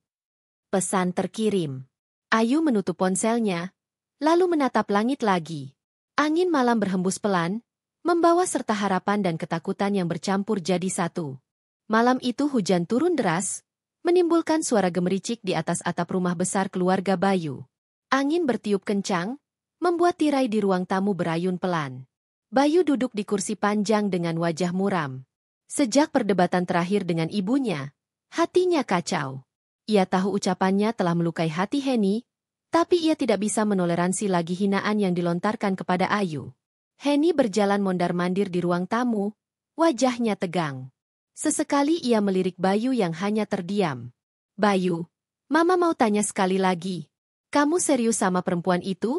Pesan terkirim. Ayu menutup ponselnya, lalu menatap langit lagi. Angin malam berhembus pelan, membawa serta harapan dan ketakutan yang bercampur jadi satu. Malam itu hujan turun deras, menimbulkan suara gemericik di atas atap rumah besar keluarga Bayu. Angin bertiup kencang, membuat tirai di ruang tamu berayun pelan. Bayu duduk di kursi panjang dengan wajah muram. Sejak perdebatan terakhir dengan ibunya, hatinya kacau. Ia tahu ucapannya telah melukai hati Henny, tapi ia tidak bisa menoleransi lagi hinaan yang dilontarkan kepada Ayu. Henny berjalan mondar-mandir di ruang tamu, wajahnya tegang. Sesekali ia melirik Bayu yang hanya terdiam. Bayu, Mama mau tanya sekali lagi. Kamu serius sama perempuan itu?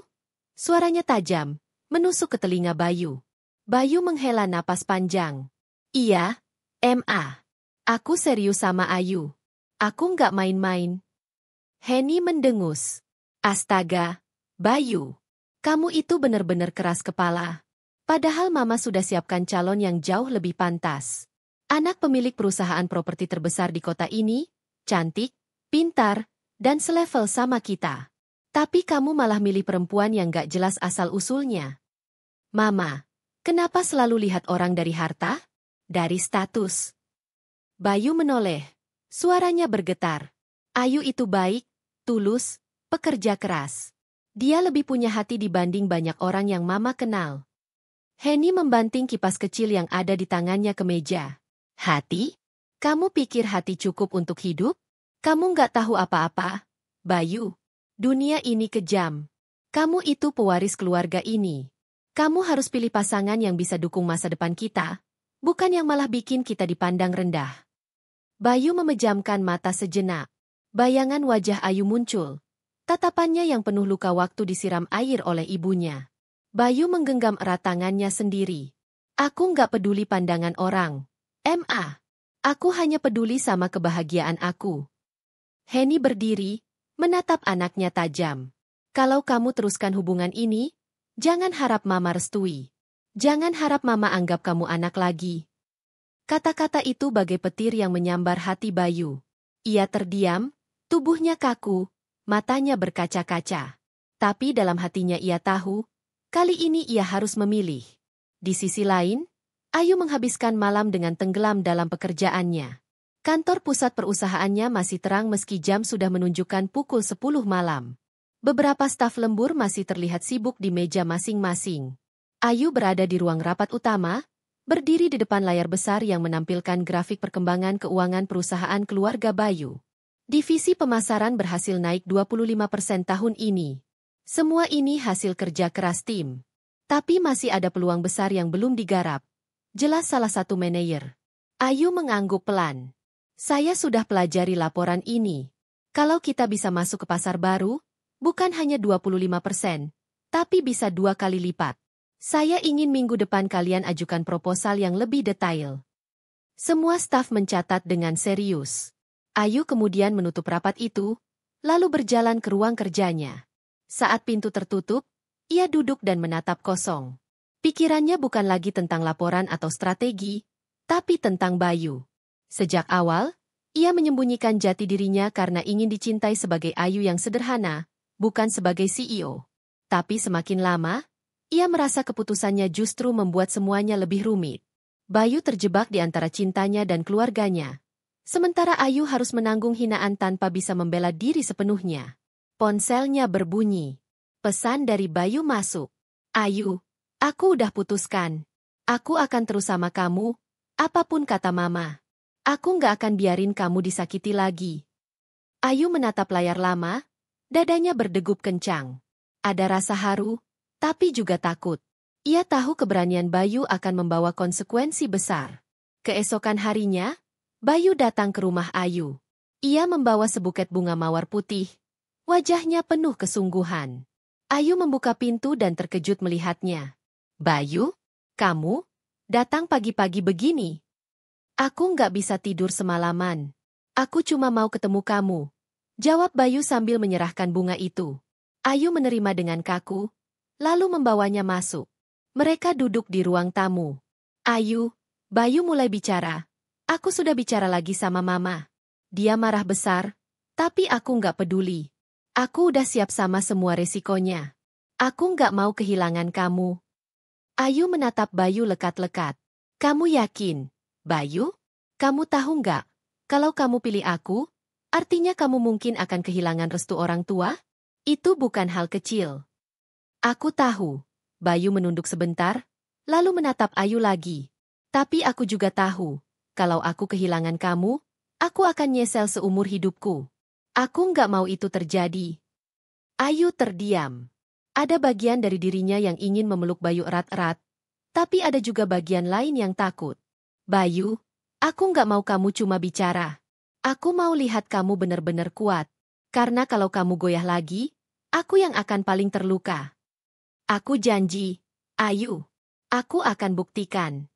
Suaranya tajam, menusuk ke telinga Bayu. Bayu menghela napas panjang. Iya, Ma. Aku serius sama Ayu. Aku nggak main-main. Henny mendengus. Astaga, Bayu. Kamu itu benar-benar keras kepala. Padahal Mama sudah siapkan calon yang jauh lebih pantas. Anak pemilik perusahaan properti terbesar di kota ini, cantik, pintar, dan selevel sama kita. Tapi kamu malah milih perempuan yang gak jelas asal-usulnya. Mama, kenapa selalu lihat orang dari harta? Dari status? Bayu menoleh. Suaranya bergetar. Ayu itu baik, tulus, pekerja keras. Dia lebih punya hati dibanding banyak orang yang Mama kenal. Henny membanting kipas kecil yang ada di tangannya ke meja. Hati? Kamu pikir hati cukup untuk hidup? Kamu nggak tahu apa-apa, Bayu. Dunia ini kejam. Kamu itu pewaris keluarga ini. Kamu harus pilih pasangan yang bisa dukung masa depan kita, bukan yang malah bikin kita dipandang rendah. Bayu memejamkan mata sejenak. Bayangan wajah Ayu muncul. Tatapannya yang penuh luka waktu disiram air oleh ibunya. Bayu menggenggam erat tangannya sendiri. Aku nggak peduli pandangan orang. Ma, aku hanya peduli sama kebahagiaan aku. Henny berdiri, menatap anaknya tajam. Kalau kamu teruskan hubungan ini, jangan harap Mama restui. Jangan harap Mama anggap kamu anak lagi. Kata-kata itu bagai petir yang menyambar hati Bayu. Ia terdiam, tubuhnya kaku, matanya berkaca-kaca. Tapi dalam hatinya ia tahu, kali ini ia harus memilih. Di sisi lain, Ayu menghabiskan malam dengan tenggelam dalam pekerjaannya. Kantor pusat perusahaannya masih terang meski jam sudah menunjukkan pukul 10 malam. Beberapa staf lembur masih terlihat sibuk di meja masing-masing. Ayu berada di ruang rapat utama, berdiri di depan layar besar yang menampilkan grafik perkembangan keuangan perusahaan keluarga Bayu. Divisi pemasaran berhasil naik 25% tahun ini. Semua ini hasil kerja keras tim. Tapi masih ada peluang besar yang belum digarap. Jelas salah satu manajer. Ayu mengangguk pelan. Saya sudah pelajari laporan ini. Kalau kita bisa masuk ke pasar baru, bukan hanya 25%, tapi bisa 2 kali lipat. Saya ingin minggu depan kalian ajukan proposal yang lebih detail. Semua staf mencatat dengan serius. Ayu kemudian menutup rapat itu, lalu berjalan ke ruang kerjanya. Saat pintu tertutup, ia duduk dan menatap kosong. Pikirannya bukan lagi tentang laporan atau strategi, tapi tentang Bayu. Sejak awal, ia menyembunyikan jati dirinya karena ingin dicintai sebagai Ayu yang sederhana, bukan sebagai CEO. Tapi semakin lama, ia merasa keputusannya justru membuat semuanya lebih rumit. Bayu terjebak di antara cintanya dan keluarganya. Sementara Ayu harus menanggung hinaan tanpa bisa membela diri sepenuhnya. Ponselnya berbunyi. Pesan dari Bayu masuk. Ayu, aku udah putuskan. Aku akan terus sama kamu, apapun kata Mama. Aku nggak akan biarin kamu disakiti lagi. Ayu menatap layar lama, dadanya berdegup kencang. Ada rasa haru, tapi juga takut. Ia tahu keberanian Bayu akan membawa konsekuensi besar. Keesokan harinya, Bayu datang ke rumah Ayu. Ia membawa sebuket bunga mawar putih. Wajahnya penuh kesungguhan. Ayu membuka pintu dan terkejut melihatnya. Bayu, kamu? Datang pagi-pagi begini. Aku nggak bisa tidur semalaman. Aku cuma mau ketemu kamu. Jawab Bayu sambil menyerahkan bunga itu. Ayu menerima dengan kaku, lalu membawanya masuk. Mereka duduk di ruang tamu. Ayu, Bayu mulai bicara. Aku sudah bicara lagi sama Mama. Dia marah besar, tapi aku nggak peduli. Aku udah siap sama semua resikonya. Aku nggak mau kehilangan kamu. Ayu menatap Bayu lekat-lekat. Kamu yakin? Bayu, kamu tahu nggak, kalau kamu pilih aku, artinya kamu mungkin akan kehilangan restu orang tua? Itu bukan hal kecil. Aku tahu. Bayu menunduk sebentar, lalu menatap Ayu lagi. Tapi aku juga tahu, kalau aku kehilangan kamu, aku akan nyesel seumur hidupku. Aku nggak mau itu terjadi. Ayu terdiam. Ada bagian dari dirinya yang ingin memeluk Bayu erat-erat, tapi ada juga bagian lain yang takut. Bayu, aku nggak mau kamu cuma bicara. Aku mau lihat kamu benar-benar kuat. Karena kalau kamu goyah lagi, aku yang akan paling terluka. Aku janji, Ayu. Aku akan buktikan.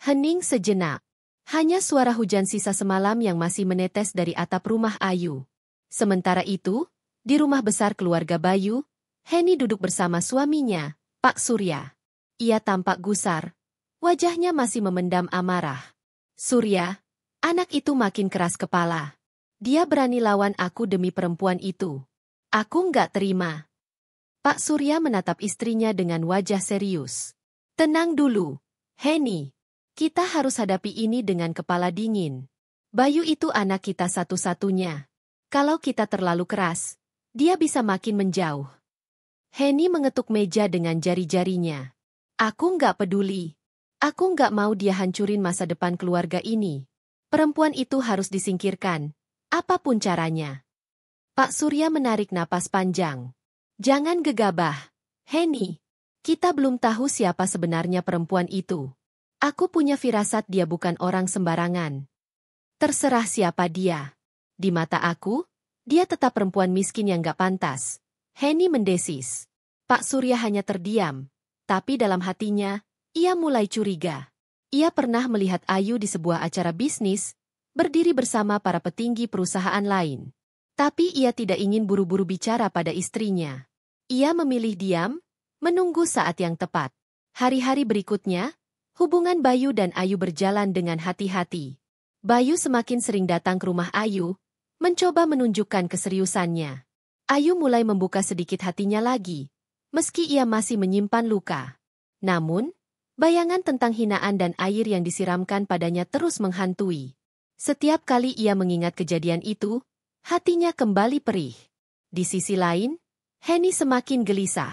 Hening sejenak. Hanya suara hujan sisa semalam yang masih menetes dari atap rumah Ayu. Sementara itu, di rumah besar keluarga Bayu, Heni duduk bersama suaminya, Pak Surya. Ia tampak gusar. Wajahnya masih memendam amarah. Surya, anak itu makin keras kepala. Dia berani lawan aku demi perempuan itu. Aku nggak terima. Pak Surya menatap istrinya dengan wajah serius. Tenang dulu, Heni. Kita harus hadapi ini dengan kepala dingin. Bayu itu anak kita satu-satunya. Kalau kita terlalu keras, dia bisa makin menjauh. Heni mengetuk meja dengan jari-jarinya. Aku nggak peduli. Aku nggak mau dia hancurin masa depan keluarga ini. Perempuan itu harus disingkirkan, apapun caranya. Pak Surya menarik napas panjang. Jangan gegabah, Heni. Kita belum tahu siapa sebenarnya perempuan itu. Aku punya firasat dia bukan orang sembarangan. Terserah siapa dia. Di mata aku, dia tetap perempuan miskin yang gak pantas. Heni mendesis. Pak Surya hanya terdiam, tapi dalam hatinya, ia mulai curiga. Ia pernah melihat Ayu di sebuah acara bisnis, berdiri bersama para petinggi perusahaan lain. Tapi ia tidak ingin buru-buru bicara pada istrinya. Ia memilih diam, menunggu saat yang tepat. Hari-hari berikutnya, hubungan Bayu dan Ayu berjalan dengan hati-hati. Bayu semakin sering datang ke rumah Ayu, mencoba menunjukkan keseriusannya. Ayu mulai membuka sedikit hatinya lagi, meski ia masih menyimpan luka. Namun, bayangan tentang hinaan dan air yang disiramkan padanya terus menghantui. Setiap kali ia mengingat kejadian itu, hatinya kembali perih. Di sisi lain, Heni semakin gelisah.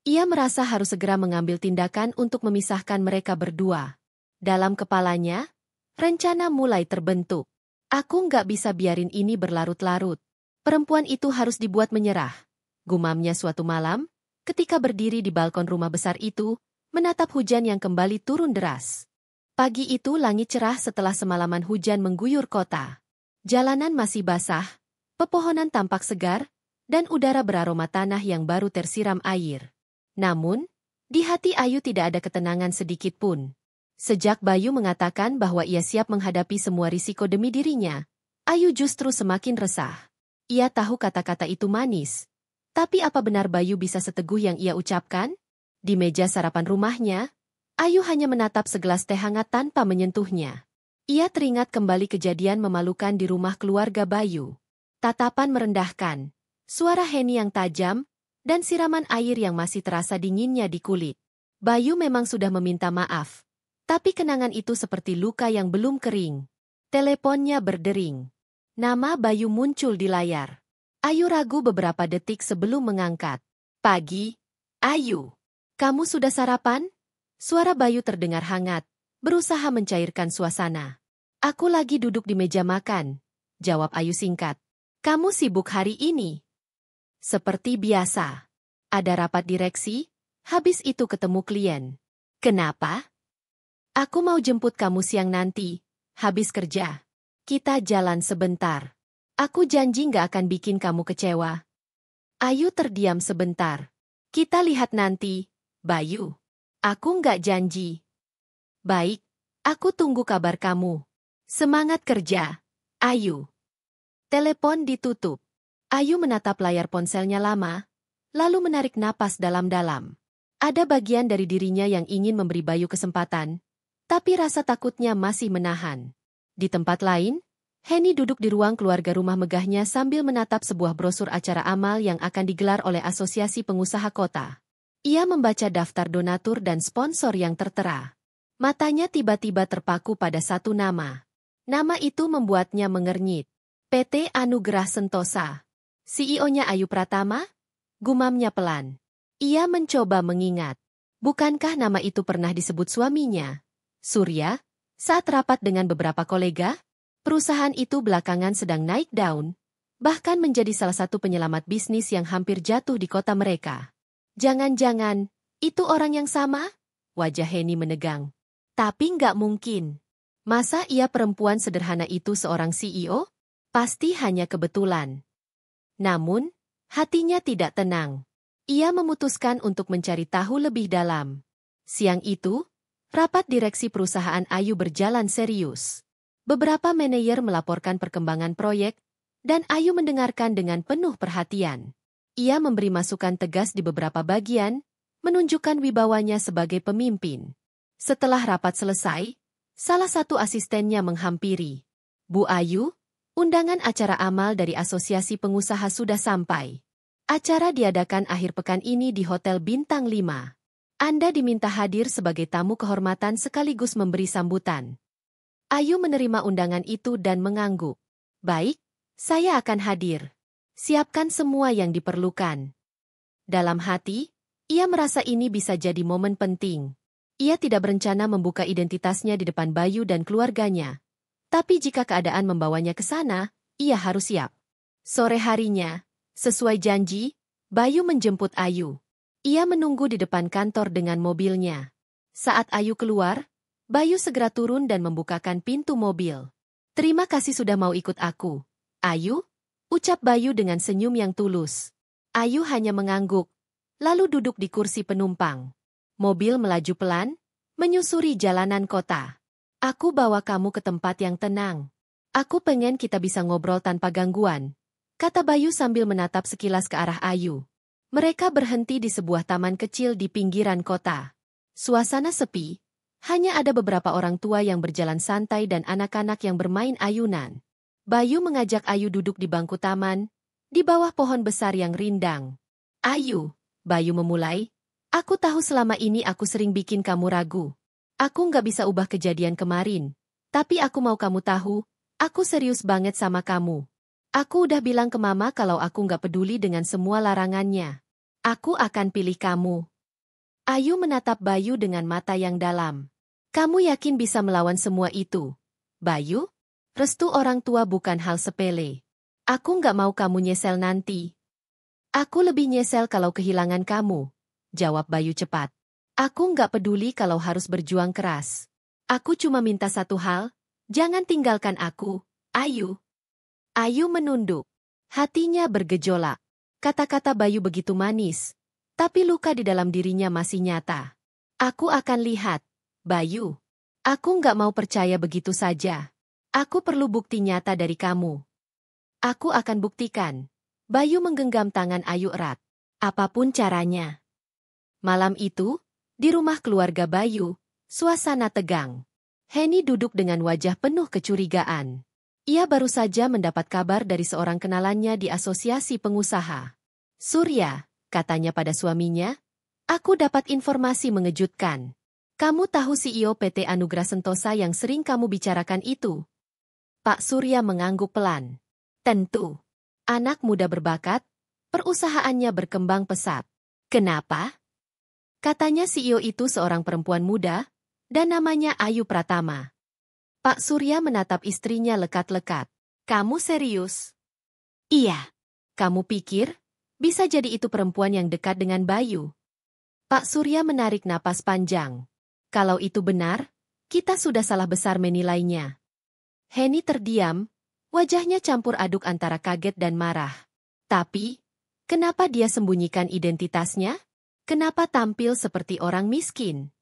Ia merasa harus segera mengambil tindakan untuk memisahkan mereka berdua. Dalam kepalanya, rencana mulai terbentuk. Aku nggak bisa biarin ini berlarut-larut. Perempuan itu harus dibuat menyerah. Gumamnya suatu malam, ketika berdiri di balkon rumah besar itu, menatap hujan yang kembali turun deras. Pagi itu langit cerah setelah semalaman hujan mengguyur kota. Jalanan masih basah, pepohonan tampak segar, dan udara beraroma tanah yang baru tersiram air. Namun, di hati Ayu tidak ada ketenangan sedikit pun. Sejak Bayu mengatakan bahwa ia siap menghadapi semua risiko demi dirinya, Ayu justru semakin resah. Ia tahu kata-kata itu manis. Tapi apa benar Bayu bisa seteguh yang ia ucapkan? Di meja sarapan rumahnya, Ayu hanya menatap segelas teh hangat tanpa menyentuhnya. Ia teringat kembali kejadian memalukan di rumah keluarga Bayu. Tatapan merendahkan, suara Heni yang tajam, dan siraman air yang masih terasa dinginnya di kulit. Bayu memang sudah meminta maaf. Tapi kenangan itu seperti luka yang belum kering. Teleponnya berdering. Nama Bayu muncul di layar. Ayu ragu beberapa detik sebelum mengangkat. Pagi, Ayu. Kamu sudah sarapan? Suara Bayu terdengar hangat, berusaha mencairkan suasana. Aku lagi duduk di meja makan, jawab Ayu singkat. Kamu sibuk hari ini? Seperti biasa. Ada rapat direksi, habis itu ketemu klien. Kenapa? Aku mau jemput kamu siang nanti, habis kerja. Kita jalan sebentar. Aku janji nggak akan bikin kamu kecewa. Ayu terdiam sebentar. Kita lihat nanti, Bayu. Aku nggak janji. Baik, aku tunggu kabar kamu. Semangat kerja, Ayu. Telepon ditutup. Ayu menatap layar ponselnya lama, lalu menarik napas dalam-dalam. Ada bagian dari dirinya yang ingin memberi Bayu kesempatan, tapi rasa takutnya masih menahan. Di tempat lain, Heni duduk di ruang keluarga rumah megahnya sambil menatap sebuah brosur acara amal yang akan digelar oleh Asosiasi Pengusaha Kota. Ia membaca daftar donatur dan sponsor yang tertera. Matanya tiba-tiba terpaku pada satu nama. Nama itu membuatnya mengernyit. PT Anugerah Sentosa. CEO-nya Ayu Pratama? Gumamnya pelan. Ia mencoba mengingat. Bukankah nama itu pernah disebut suaminya, Surya, saat rapat dengan beberapa kolega? Perusahaan itu belakangan sedang naik daun, bahkan menjadi salah satu penyelamat bisnis yang hampir jatuh di kota mereka. Jangan-jangan, itu orang yang sama? Wajah Heni menegang. Tapi nggak mungkin. Masa ia perempuan sederhana itu seorang CEO? Pasti hanya kebetulan. Namun, hatinya tidak tenang. Ia memutuskan untuk mencari tahu lebih dalam. Siang itu, rapat direksi perusahaan Ayu berjalan serius. Beberapa manajer melaporkan perkembangan proyek, dan Ayu mendengarkan dengan penuh perhatian. Ia memberi masukan tegas di beberapa bagian, menunjukkan wibawanya sebagai pemimpin. Setelah rapat selesai, salah satu asistennya menghampiri. Bu Ayu, undangan acara amal dari Asosiasi Pengusaha sudah sampai. Acara diadakan akhir pekan ini di Hotel Bintang 5. Anda diminta hadir sebagai tamu kehormatan sekaligus memberi sambutan. Ayu menerima undangan itu dan mengangguk. Baik, saya akan hadir. Siapkan semua yang diperlukan. Dalam hati, ia merasa ini bisa jadi momen penting. Ia tidak berencana membuka identitasnya di depan Bayu dan keluarganya. Tapi jika keadaan membawanya ke sana, ia harus siap. Sore harinya, sesuai janji, Bayu menjemput Ayu. Ia menunggu di depan kantor dengan mobilnya. Saat Ayu keluar, Bayu segera turun dan membukakan pintu mobil. Terima kasih sudah mau ikut aku, Ayu, ucap Bayu dengan senyum yang tulus. Ayu hanya mengangguk, lalu duduk di kursi penumpang. Mobil melaju pelan, menyusuri jalanan kota. Aku bawa kamu ke tempat yang tenang. Aku pengen kita bisa ngobrol tanpa gangguan, kata Bayu sambil menatap sekilas ke arah Ayu. Mereka berhenti di sebuah taman kecil di pinggiran kota. Suasana sepi, hanya ada beberapa orang tua yang berjalan santai dan anak-anak yang bermain ayunan. Bayu mengajak Ayu duduk di bangku taman, di bawah pohon besar yang rindang. Ayu, Bayu memulai, aku tahu selama ini aku sering bikin kamu ragu. Aku nggak bisa ubah kejadian kemarin, tapi aku mau kamu tahu, aku serius banget sama kamu. Aku udah bilang ke Mama kalau aku nggak peduli dengan semua larangannya. Aku akan pilih kamu. Ayu menatap Bayu dengan mata yang dalam. Kamu yakin bisa melawan semua itu, Bayu? Restu orang tua bukan hal sepele. Aku nggak mau kamu nyesel nanti. Aku lebih nyesel kalau kehilangan kamu, jawab Bayu cepat. Aku nggak peduli kalau harus berjuang keras. Aku cuma minta satu hal, jangan tinggalkan aku, Ayu. Ayu menunduk. Hatinya bergejolak. Kata-kata Bayu begitu manis, tapi luka di dalam dirinya masih nyata. Aku akan lihat, Bayu. Aku nggak mau percaya begitu saja. Aku perlu bukti nyata dari kamu. Aku akan buktikan. Bayu menggenggam tangan Ayu erat. Apapun caranya. Malam itu, di rumah keluarga Bayu, suasana tegang. Heni duduk dengan wajah penuh kecurigaan. Ia baru saja mendapat kabar dari seorang kenalannya di asosiasi pengusaha. Surya, katanya pada suaminya, aku dapat informasi mengejutkan. Kamu tahu CEO PT Anugrah Sentosa yang sering kamu bicarakan itu? Pak Surya mengangguk pelan. Tentu. Anak muda berbakat, perusahaannya berkembang pesat. Kenapa? Katanya CEO itu seorang perempuan muda, dan namanya Ayu Pratama. Pak Surya menatap istrinya lekat-lekat. Kamu serius? Iya. Kamu pikir, bisa jadi itu perempuan yang dekat dengan Bayu? Pak Surya menarik napas panjang. Kalau itu benar, kita sudah salah besar menilainya. Heni terdiam, wajahnya campur aduk antara kaget dan marah. Tapi, kenapa dia sembunyikan identitasnya? Kenapa tampil seperti orang miskin?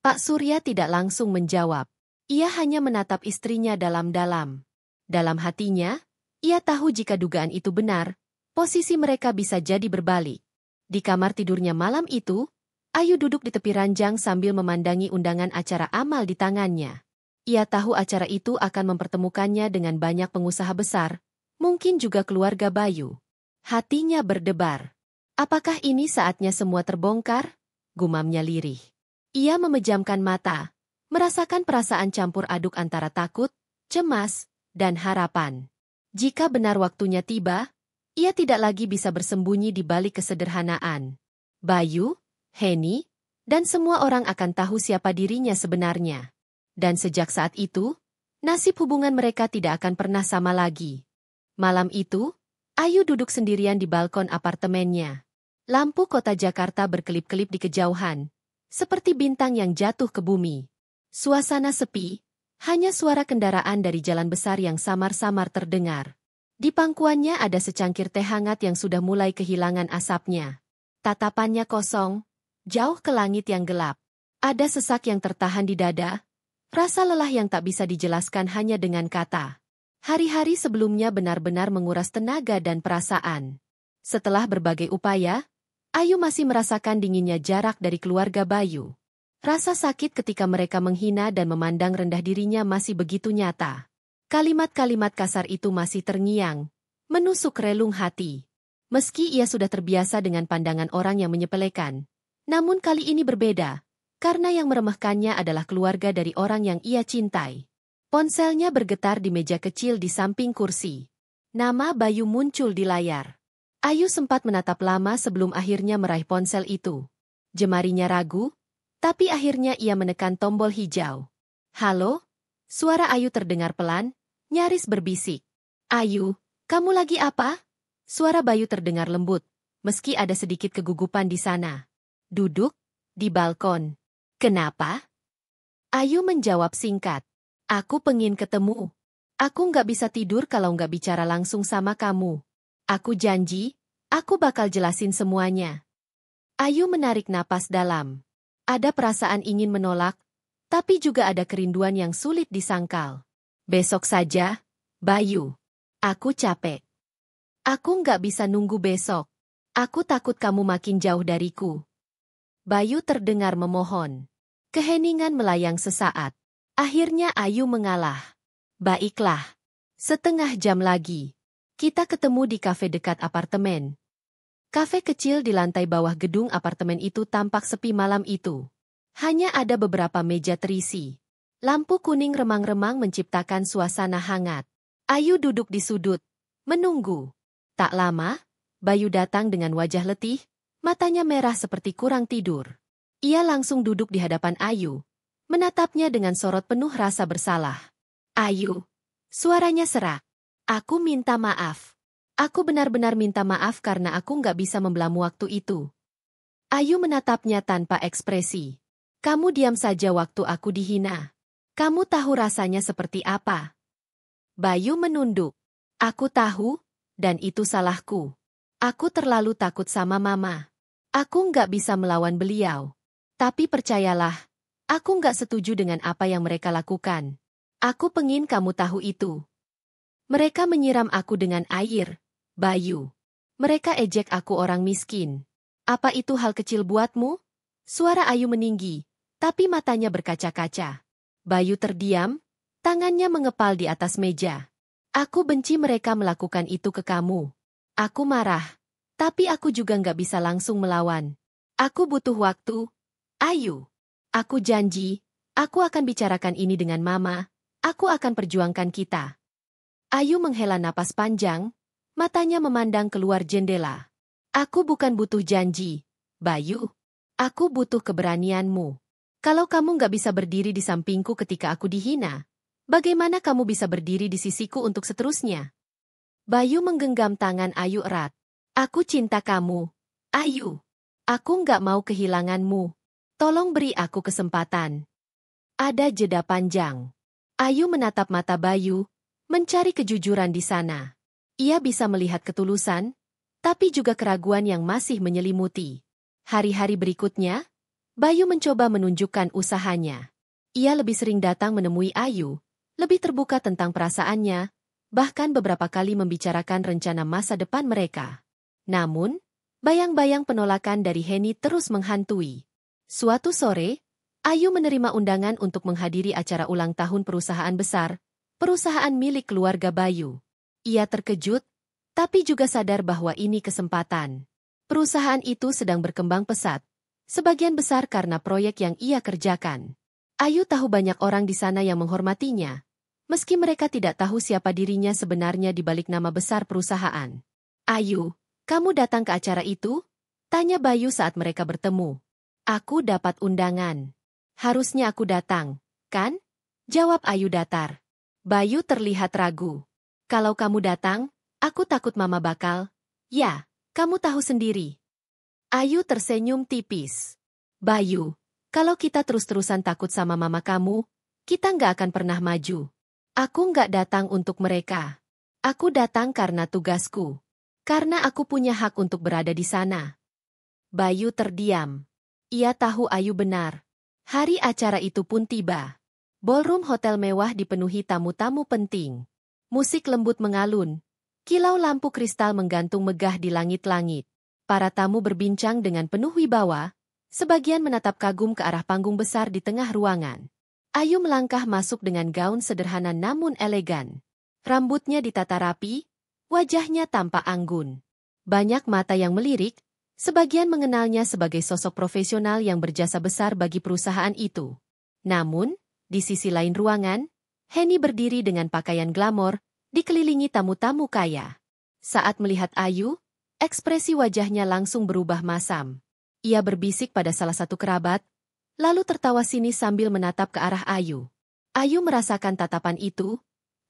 Pak Surya tidak langsung menjawab. Ia hanya menatap istrinya dalam-dalam. Dalam hatinya, ia tahu jika dugaan itu benar, posisi mereka bisa jadi berbalik. Di kamar tidurnya malam itu, Ayu duduk di tepi ranjang sambil memandangi undangan acara amal di tangannya. Ia tahu acara itu akan mempertemukannya dengan banyak pengusaha besar, mungkin juga keluarga Bayu. Hatinya berdebar. Apakah ini saatnya semua terbongkar? Gumamnya lirih. Ia memejamkan mata, merasakan perasaan campur aduk antara takut, cemas, dan harapan. Jika benar waktunya tiba, ia tidak lagi bisa bersembunyi di balik kesederhanaan. Bayu, Heni, dan semua orang akan tahu siapa dirinya sebenarnya. Dan sejak saat itu, nasib hubungan mereka tidak akan pernah sama lagi. Malam itu, Ayu duduk sendirian di balkon apartemennya. Lampu kota Jakarta berkelip-kelip di kejauhan, seperti bintang yang jatuh ke bumi. Suasana sepi, hanya suara kendaraan dari jalan besar yang samar-samar terdengar. Di pangkuannya ada secangkir teh hangat yang sudah mulai kehilangan asapnya. Tatapannya kosong, jauh ke langit yang gelap. Ada sesak yang tertahan di dada, rasa lelah yang tak bisa dijelaskan hanya dengan kata. Hari-hari sebelumnya benar-benar menguras tenaga dan perasaan. Setelah berbagai upaya, Ayu masih merasakan dinginnya jarak dari keluarga Bayu. Rasa sakit ketika mereka menghina dan memandang rendah dirinya masih begitu nyata. Kalimat-kalimat kasar itu masih terngiang, menusuk relung hati. Meski ia sudah terbiasa dengan pandangan orang yang menyepelekan, namun kali ini berbeda, karena yang meremehkannya adalah keluarga dari orang yang ia cintai. Ponselnya bergetar di meja kecil di samping kursi. Nama Bayu muncul di layar. Ayu sempat menatap lama sebelum akhirnya meraih ponsel itu. Jemarinya ragu, tapi akhirnya ia menekan tombol hijau. Halo? Suara Ayu terdengar pelan, nyaris berbisik. Ayu, kamu lagi apa? Suara Bayu terdengar lembut, meski ada sedikit kegugupan di sana. Duduk, di balkon. Kenapa? Ayu menjawab singkat. Aku pengen ketemu. Aku nggak bisa tidur kalau nggak bicara langsung sama kamu. Aku janji, aku bakal jelasin semuanya. Ayu menarik napas dalam. Ada perasaan ingin menolak, tapi juga ada kerinduan yang sulit disangkal. Besok saja, Bayu. Aku capek. Aku nggak bisa nunggu besok. Aku takut kamu makin jauh dariku. Bayu terdengar memohon. Keheningan melayang sesaat. Akhirnya Ayu mengalah. Baiklah. Setengah jam lagi. Kita ketemu di kafe dekat apartemen. Kafe kecil di lantai bawah gedung apartemen itu tampak sepi malam itu. Hanya ada beberapa meja terisi. Lampu kuning remang-remang menciptakan suasana hangat. Ayu duduk di sudut, menunggu. Tak lama, Bayu datang dengan wajah letih, matanya merah seperti kurang tidur. Ia langsung duduk di hadapan Ayu, menatapnya dengan sorot penuh rasa bersalah. Ayu, Suaranya serak. Aku minta maaf. Aku benar-benar minta maaf karena aku nggak bisa membelamu waktu itu. Ayu menatapnya tanpa ekspresi. Kamu diam saja waktu aku dihina. Kamu tahu rasanya seperti apa? Bayu menunduk. Aku tahu, dan itu salahku. Aku terlalu takut sama mama. Aku nggak bisa melawan beliau. Tapi percayalah, aku nggak setuju dengan apa yang mereka lakukan. Aku pengin kamu tahu itu. Mereka menyiram aku dengan air, Bayu. Mereka ejek aku orang miskin. Apa itu hal kecil buatmu? Suara Ayu meninggi, tapi matanya berkaca-kaca. Bayu terdiam, tangannya mengepal di atas meja. Aku benci mereka melakukan itu ke kamu. Aku marah, tapi aku juga nggak bisa langsung melawan. Aku butuh waktu. Ayu. Aku janji, aku akan bicarakan ini dengan mama. Aku akan perjuangkan kita. Ayu menghela napas panjang, matanya memandang keluar jendela. Aku bukan butuh janji, Bayu. Aku butuh keberanianmu. Kalau kamu nggak bisa berdiri di sampingku ketika aku dihina, bagaimana kamu bisa berdiri di sisiku untuk seterusnya? Bayu menggenggam tangan Ayu erat. Aku cinta kamu, Ayu. Aku nggak mau kehilanganmu. Tolong beri aku kesempatan. Ada jeda panjang. Ayu menatap mata Bayu, mencari kejujuran di sana. Ia bisa melihat ketulusan, tapi juga keraguan yang masih menyelimuti. Hari-hari berikutnya, Bayu mencoba menunjukkan usahanya. Ia lebih sering datang menemui Ayu, lebih terbuka tentang perasaannya, bahkan beberapa kali membicarakan rencana masa depan mereka. Namun, bayang-bayang penolakan dari Heni terus menghantui. Suatu sore, Ayu menerima undangan untuk menghadiri acara ulang tahun perusahaan besar, perusahaan milik keluarga Bayu. Ia terkejut, tapi juga sadar bahwa ini kesempatan. Perusahaan itu sedang berkembang pesat, sebagian besar karena proyek yang ia kerjakan. Ayu tahu banyak orang di sana yang menghormatinya, meski mereka tidak tahu siapa dirinya sebenarnya di balik nama besar perusahaan. Ayu, kamu datang ke acara itu? Tanya Bayu saat mereka bertemu. Aku dapat undangan. Harusnya aku datang, kan? Jawab Ayu datar. Bayu terlihat ragu. Kalau kamu datang, aku takut mama bakal. Ya, kamu tahu sendiri. Ayu tersenyum tipis. Bayu, kalau kita terus-terusan takut sama mama kamu, kita nggak akan pernah maju. Aku nggak datang untuk mereka. Aku datang karena tugasku. Karena aku punya hak untuk berada di sana. Bayu terdiam. Ia tahu Ayu benar. Hari acara itu pun tiba. Ballroom hotel mewah dipenuhi tamu-tamu penting. Musik lembut mengalun. Kilau lampu kristal menggantung megah di langit-langit. Para tamu berbincang dengan penuh wibawa, sebagian menatap kagum ke arah panggung besar di tengah ruangan. Ayu melangkah masuk dengan gaun sederhana namun elegan. Rambutnya ditata rapi, wajahnya tampak anggun. Banyak mata yang melirik, sebagian mengenalnya sebagai sosok profesional yang berjasa besar bagi perusahaan itu. Namun, di sisi lain ruangan, Heni berdiri dengan pakaian glamor, dikelilingi tamu-tamu kaya. Saat melihat Ayu, ekspresi wajahnya langsung berubah masam. Ia berbisik pada salah satu kerabat, lalu tertawa sinis sambil menatap ke arah Ayu. Ayu merasakan tatapan itu,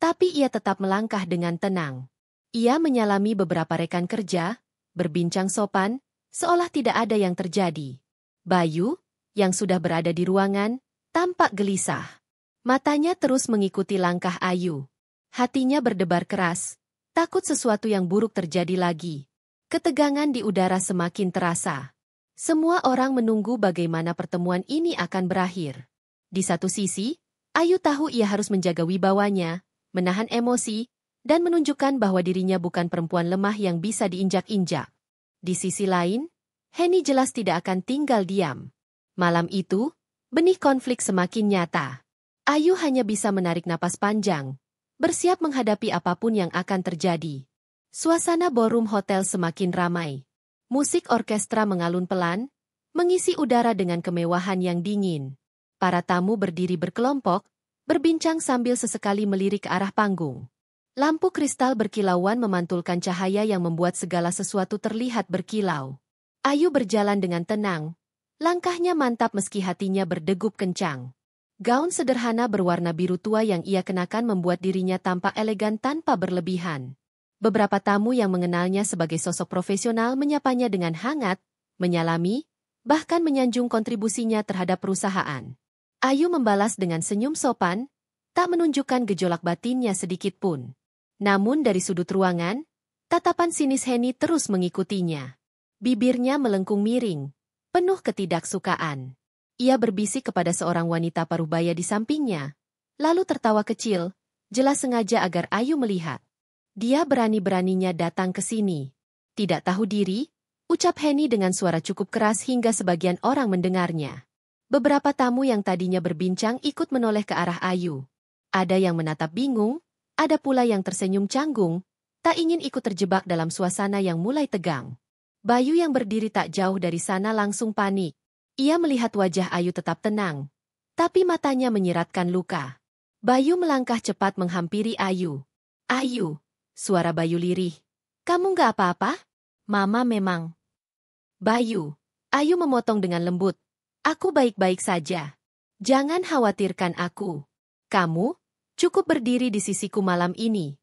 tapi ia tetap melangkah dengan tenang. Ia menyalami beberapa rekan kerja, berbincang sopan, seolah tidak ada yang terjadi. Bayu, yang sudah berada di ruangan, tampak gelisah. Matanya terus mengikuti langkah Ayu. Hatinya berdebar keras, takut sesuatu yang buruk terjadi lagi. Ketegangan di udara semakin terasa. Semua orang menunggu bagaimana pertemuan ini akan berakhir. Di satu sisi, Ayu tahu ia harus menjaga wibawanya, menahan emosi, dan menunjukkan bahwa dirinya bukan perempuan lemah yang bisa diinjak-injak. Di sisi lain, Heni jelas tidak akan tinggal diam. Malam itu, benih konflik semakin nyata. Ayu hanya bisa menarik napas panjang, bersiap menghadapi apapun yang akan terjadi. Suasana ballroom hotel semakin ramai. Musik orkestra mengalun pelan, mengisi udara dengan kemewahan yang dingin. Para tamu berdiri berkelompok, berbincang sambil sesekali melirik ke arah panggung. Lampu kristal berkilauan memantulkan cahaya yang membuat segala sesuatu terlihat berkilau. Ayu berjalan dengan tenang, langkahnya mantap meski hatinya berdegup kencang. Gaun sederhana berwarna biru tua yang ia kenakan membuat dirinya tampak elegan tanpa berlebihan. Beberapa tamu yang mengenalnya sebagai sosok profesional menyapanya dengan hangat, menyalami, bahkan menyanjung kontribusinya terhadap perusahaan. Ayu membalas dengan senyum sopan, tak menunjukkan gejolak batinnya sedikit pun. Namun dari sudut ruangan, tatapan sinis Henny terus mengikutinya. Bibirnya melengkung miring, penuh ketidaksukaan. Ia berbisik kepada seorang wanita parubaya di sampingnya, lalu tertawa kecil, jelas sengaja agar Ayu melihat. Dia berani-beraninya datang ke sini. Tidak tahu diri, ucap Henny dengan suara cukup keras hingga sebagian orang mendengarnya. Beberapa tamu yang tadinya berbincang ikut menoleh ke arah Ayu. Ada yang menatap bingung, ada pula yang tersenyum canggung, tak ingin ikut terjebak dalam suasana yang mulai tegang. Bayu yang berdiri tak jauh dari sana langsung panik. Ia melihat wajah Ayu tetap tenang, tapi matanya menyiratkan luka. Bayu melangkah cepat menghampiri Ayu. "Ayu," suara Bayu lirih. "Kamu nggak apa-apa?" "Mama memang." "Bayu," Ayu memotong dengan lembut. "Aku baik-baik saja. Jangan khawatirkan aku. Kamu cukup berdiri di sisiku malam ini."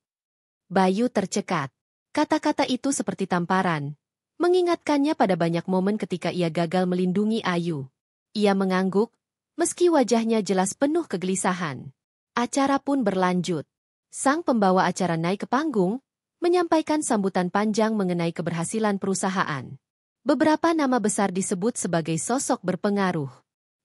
Bayu tercekat. Kata-kata itu seperti tamparan. Mengingatkannya pada banyak momen ketika ia gagal melindungi Ayu. Ia mengangguk, meski wajahnya jelas penuh kegelisahan. Acara pun berlanjut. Sang pembawa acara naik ke panggung, menyampaikan sambutan panjang mengenai keberhasilan perusahaan. Beberapa nama besar disebut sebagai sosok berpengaruh.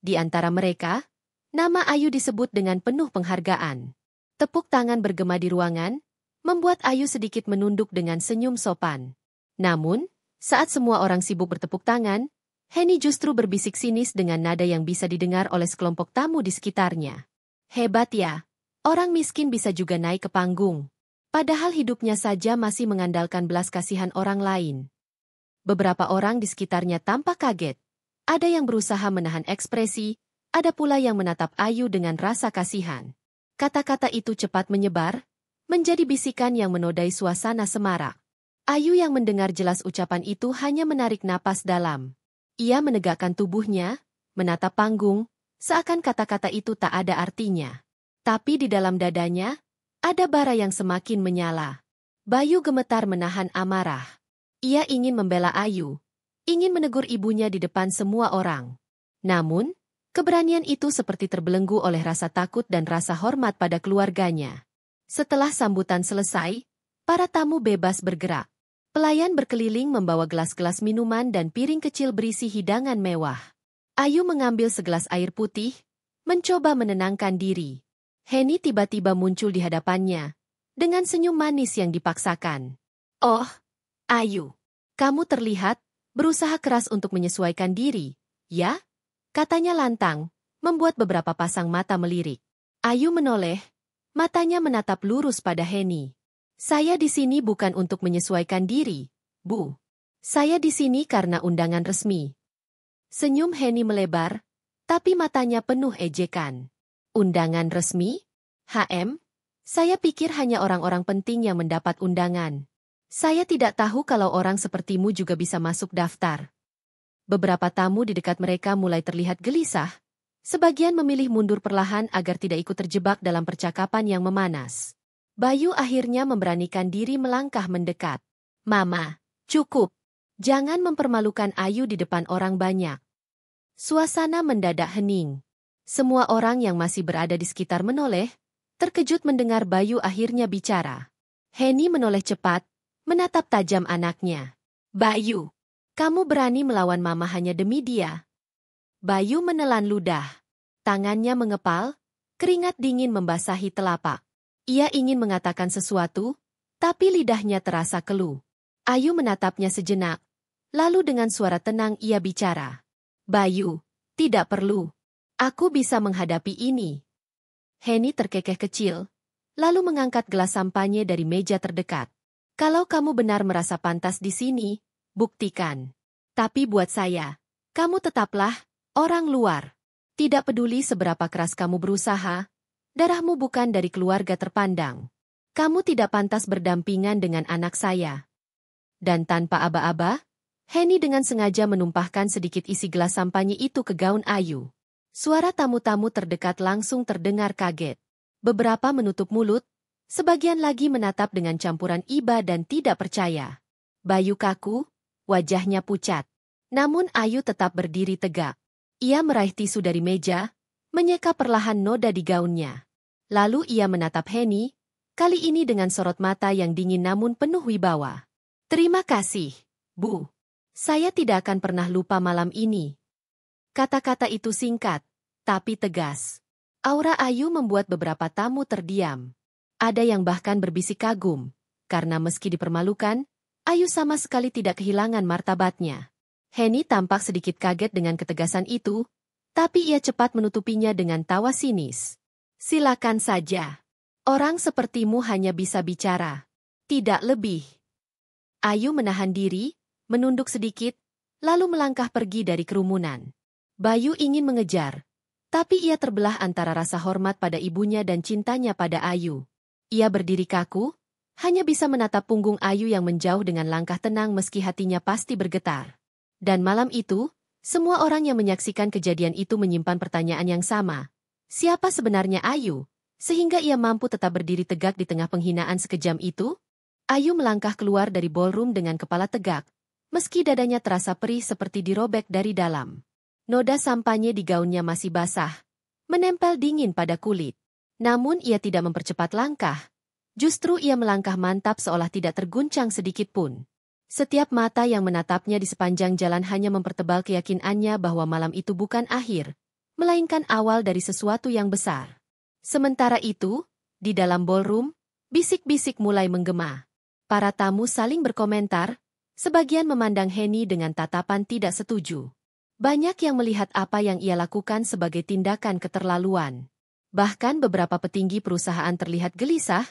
Di antara mereka, nama Ayu disebut dengan penuh penghargaan. Tepuk tangan bergema di ruangan, membuat Ayu sedikit menunduk dengan senyum sopan. Namun, saat semua orang sibuk bertepuk tangan, Henny justru berbisik sinis dengan nada yang bisa didengar oleh sekelompok tamu di sekitarnya. "Hebat ya, orang miskin bisa juga naik ke panggung. Padahal hidupnya saja masih mengandalkan belas kasihan orang lain." Beberapa orang di sekitarnya tampak kaget. Ada yang berusaha menahan ekspresi, ada pula yang menatap Ayu dengan rasa kasihan. Kata-kata itu cepat menyebar, menjadi bisikan yang menodai suasana semarak. Ayu yang mendengar jelas ucapan itu hanya menarik napas dalam. Ia menegakkan tubuhnya, menatap panggung, seakan kata-kata itu tak ada artinya. Tapi di dalam dadanya, ada bara yang semakin menyala. Bayu gemetar menahan amarah. Ia ingin membela Ayu, ingin menegur ibunya di depan semua orang. Namun, keberanian itu seperti terbelenggu oleh rasa takut dan rasa hormat pada keluarganya. Setelah sambutan selesai, para tamu bebas bergerak. Pelayan berkeliling membawa gelas-gelas minuman dan piring kecil berisi hidangan mewah. Ayu mengambil segelas air putih, mencoba menenangkan diri. Henny tiba-tiba muncul di hadapannya, dengan senyum manis yang dipaksakan. "Oh, Ayu, kamu terlihat berusaha keras untuk menyesuaikan diri, ya?" Katanya lantang, membuat beberapa pasang mata melirik. Ayu menoleh, matanya menatap lurus pada Henny. "Saya di sini bukan untuk menyesuaikan diri, Bu. Saya di sini karena undangan resmi." Senyum Henny melebar, tapi matanya penuh ejekan. "Undangan resmi? Saya pikir hanya orang-orang penting yang mendapat undangan. Saya tidak tahu kalau orang sepertimu juga bisa masuk daftar." Beberapa tamu di dekat mereka mulai terlihat gelisah. Sebagian memilih mundur perlahan agar tidak ikut terjebak dalam percakapan yang memanas. Bayu akhirnya memberanikan diri melangkah mendekat. "Mama, cukup. Jangan mempermalukan Ayu di depan orang banyak." Suasana mendadak hening. Semua orang yang masih berada di sekitar menoleh, terkejut mendengar Bayu akhirnya bicara. Henny menoleh cepat, menatap tajam anaknya. "Bayu, kamu berani melawan Mama hanya demi dia?" Bayu menelan ludah. Tangannya mengepal, keringat dingin membasahi telapak. Ia ingin mengatakan sesuatu, tapi lidahnya terasa keluh. Ayu menatapnya sejenak, lalu dengan suara tenang ia bicara. "Bayu, tidak perlu. Aku bisa menghadapi ini." Henny terkekeh kecil, lalu mengangkat gelas sampanye dari meja terdekat. "Kalau kamu benar merasa pantas di sini, buktikan. Tapi buat saya, kamu tetaplah orang luar. Tidak peduli seberapa keras kamu berusaha, darahmu bukan dari keluarga terpandang. Kamu tidak pantas berdampingan dengan anak saya." Dan tanpa aba-aba, Henny dengan sengaja menumpahkan sedikit isi gelas sampanye itu ke gaun Ayu. Suara tamu-tamu terdekat langsung terdengar kaget. Beberapa menutup mulut, sebagian lagi menatap dengan campuran iba dan tidak percaya. Bayu kaku, wajahnya pucat. Namun Ayu tetap berdiri tegak. Ia meraih tisu dari meja, menyeka perlahan noda di gaunnya. Lalu ia menatap Henny, kali ini dengan sorot mata yang dingin namun penuh wibawa. Terima kasih, Bu. Saya tidak akan pernah lupa malam ini. Kata-kata itu singkat, tapi tegas. Aura Ayu membuat beberapa tamu terdiam. Ada yang bahkan berbisik kagum, karena meski dipermalukan, Ayu sama sekali tidak kehilangan martabatnya. Henny tampak sedikit kaget dengan ketegasan itu, tapi ia cepat menutupinya dengan tawa sinis. Silakan saja. Orang sepertimu hanya bisa bicara. Tidak lebih. Ayu menahan diri, menunduk sedikit, lalu melangkah pergi dari kerumunan. Bayu ingin mengejar, tapi ia terbelah antara rasa hormat pada ibunya dan cintanya pada Ayu. Ia berdiri kaku, hanya bisa menatap punggung Ayu yang menjauh dengan langkah tenang meski hatinya pasti bergetar. Dan malam itu, semua orang yang menyaksikan kejadian itu menyimpan pertanyaan yang sama. Siapa sebenarnya Ayu, sehingga ia mampu tetap berdiri tegak di tengah penghinaan sekejam itu? Ayu melangkah keluar dari ballroom dengan kepala tegak, meski dadanya terasa perih seperti dirobek dari dalam. Noda sampahnya di gaunnya masih basah, menempel dingin pada kulit. Namun ia tidak mempercepat langkah. Justru ia melangkah mantap seolah tidak terguncang sedikit pun. Setiap mata yang menatapnya di sepanjang jalan hanya mempertebal keyakinannya bahwa malam itu bukan akhir, melainkan awal dari sesuatu yang besar. Sementara itu, di dalam ballroom, bisik-bisik mulai menggema. Para tamu saling berkomentar, sebagian memandang Henny dengan tatapan tidak setuju. Banyak yang melihat apa yang ia lakukan sebagai tindakan keterlaluan. Bahkan beberapa petinggi perusahaan terlihat gelisah,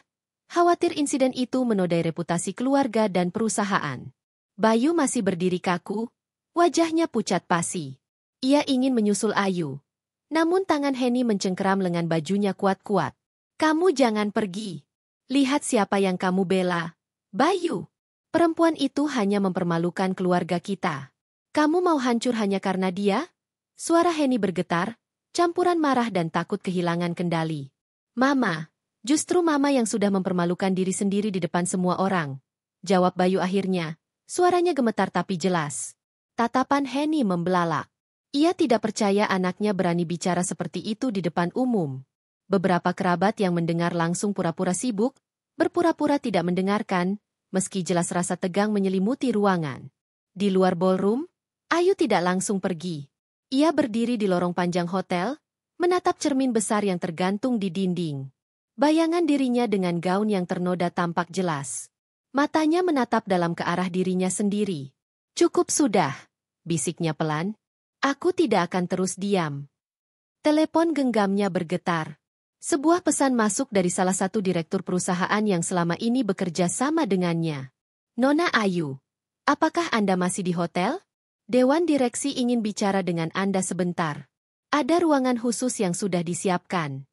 khawatir insiden itu menodai reputasi keluarga dan perusahaan. Bayu masih berdiri kaku, wajahnya pucat pasi. Ia ingin menyusul Ayu. Namun tangan Henny mencengkeram lengan bajunya kuat-kuat. Kamu jangan pergi. Lihat siapa yang kamu bela. Bayu. Perempuan itu hanya mempermalukan keluarga kita. Kamu mau hancur hanya karena dia? Suara Henny bergetar, campuran marah dan takut kehilangan kendali. Mama, justru Mama yang sudah mempermalukan diri sendiri di depan semua orang. Jawab Bayu akhirnya, suaranya gemetar tapi jelas. Tatapan Henny membelalak. Ia tidak percaya anaknya berani bicara seperti itu di depan umum. Beberapa kerabat yang mendengar langsung pura-pura sibuk, berpura-pura tidak mendengarkan, meski jelas rasa tegang menyelimuti ruangan. Di luar ballroom, Ayu tidak langsung pergi. Ia berdiri di lorong panjang hotel, menatap cermin besar yang tergantung di dinding. Bayangan dirinya dengan gaun yang ternoda tampak jelas. Matanya menatap dalam ke arah dirinya sendiri. Cukup sudah, bisiknya pelan. Aku tidak akan terus diam. Telepon genggamnya bergetar. Sebuah pesan masuk dari salah satu direktur perusahaan yang selama ini bekerja sama dengannya. Nona Ayu, apakah Anda masih di hotel? Dewan direksi ingin bicara dengan Anda sebentar. Ada ruangan khusus yang sudah disiapkan.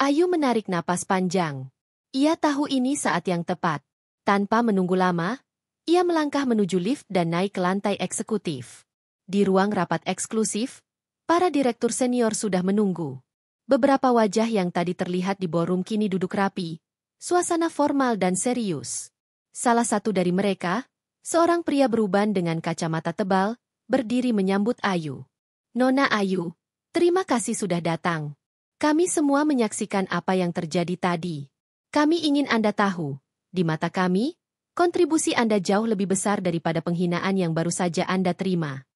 Ayu menarik napas panjang. Ia tahu ini saat yang tepat. Tanpa menunggu lama, ia melangkah menuju lift dan naik ke lantai eksekutif. Di ruang rapat eksklusif, para direktur senior sudah menunggu. Beberapa wajah yang tadi terlihat di ballroom kini duduk rapi, suasana formal dan serius. Salah satu dari mereka, seorang pria beruban dengan kacamata tebal, berdiri menyambut Ayu. Nona Ayu, terima kasih sudah datang. Kami semua menyaksikan apa yang terjadi tadi. Kami ingin Anda tahu, di mata kami, kontribusi Anda jauh lebih besar daripada penghinaan yang baru saja Anda terima.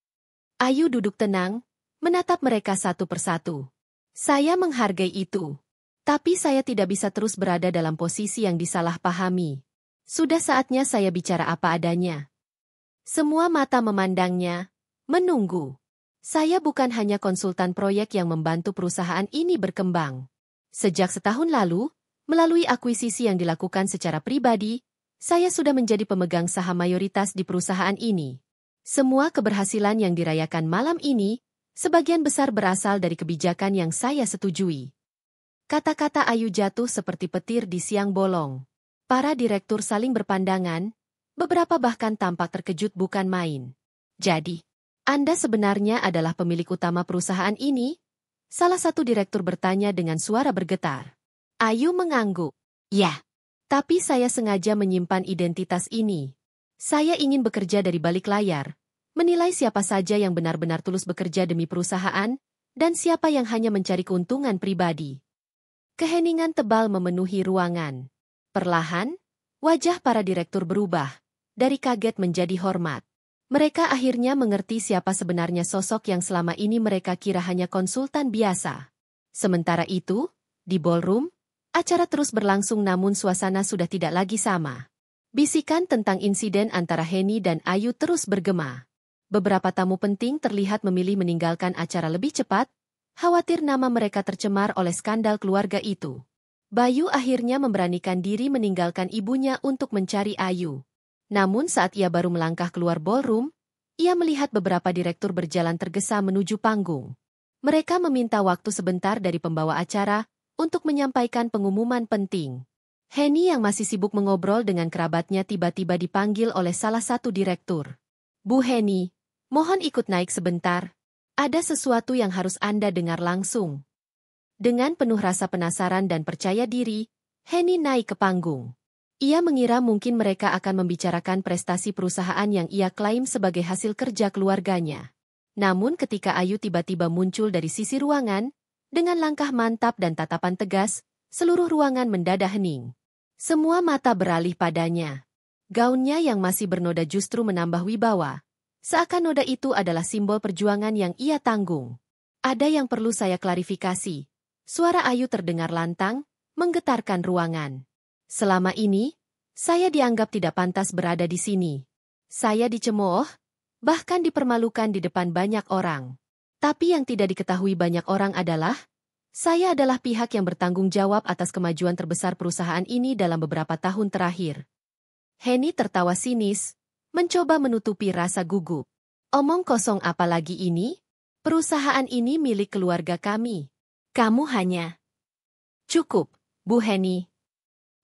Ayu duduk tenang, menatap mereka satu persatu. Saya menghargai itu. Tapi saya tidak bisa terus berada dalam posisi yang disalahpahami. Sudah saatnya saya bicara apa adanya. Semua mata memandangnya, menunggu. Saya bukan hanya konsultan proyek yang membantu perusahaan ini berkembang. Sejak setahun lalu, melalui akuisisi yang dilakukan secara pribadi, saya sudah menjadi pemegang saham mayoritas di perusahaan ini. Semua keberhasilan yang dirayakan malam ini, sebagian besar berasal dari kebijakan yang saya setujui. Kata-kata Ayu jatuh seperti petir di siang bolong. Para direktur saling berpandangan, beberapa bahkan tampak terkejut bukan main. Jadi, Anda sebenarnya adalah pemilik utama perusahaan ini? Salah satu direktur bertanya dengan suara bergetar. Ayu mengangguk. Ya, tapi saya sengaja menyimpan identitas ini. Saya ingin bekerja dari balik layar, menilai siapa saja yang benar-benar tulus bekerja demi perusahaan, dan siapa yang hanya mencari keuntungan pribadi. Keheningan tebal memenuhi ruangan. Perlahan, wajah para direktur berubah, dari kaget menjadi hormat. Mereka akhirnya mengerti siapa sebenarnya sosok yang selama ini mereka kira hanya konsultan biasa. Sementara itu, di ballroom, acara terus berlangsung namun suasana sudah tidak lagi sama. Bisikan tentang insiden antara Henny dan Ayu terus bergema. Beberapa tamu penting terlihat memilih meninggalkan acara lebih cepat, khawatir nama mereka tercemar oleh skandal keluarga itu. Bayu akhirnya memberanikan diri meninggalkan ibunya untuk mencari Ayu. Namun saat ia baru melangkah keluar ballroom, ia melihat beberapa direktur berjalan tergesa menuju panggung. Mereka meminta waktu sebentar dari pembawa acara untuk menyampaikan pengumuman penting. Henny yang masih sibuk mengobrol dengan kerabatnya tiba-tiba dipanggil oleh salah satu direktur. Bu Henny, mohon ikut naik sebentar. Ada sesuatu yang harus Anda dengar langsung. Dengan penuh rasa penasaran dan percaya diri, Henny naik ke panggung. Ia mengira mungkin mereka akan membicarakan prestasi perusahaan yang ia klaim sebagai hasil kerja keluarganya. Namun ketika Ayu tiba-tiba muncul dari sisi ruangan, dengan langkah mantap dan tatapan tegas, seluruh ruangan mendadak hening. Semua mata beralih padanya. Gaunnya yang masih bernoda justru menambah wibawa. Seakan noda itu adalah simbol perjuangan yang ia tanggung. Ada yang perlu saya klarifikasi. Suara Ayu terdengar lantang, menggetarkan ruangan. Selama ini, saya dianggap tidak pantas berada di sini. Saya dicemooh, bahkan dipermalukan di depan banyak orang. Tapi yang tidak diketahui banyak orang adalah, saya adalah pihak yang bertanggung jawab atas kemajuan terbesar perusahaan ini dalam beberapa tahun terakhir. Henny tertawa sinis, mencoba menutupi rasa gugup. Omong kosong apa lagi ini? Perusahaan ini milik keluarga kami. Kamu hanya... Cukup, Bu Henny.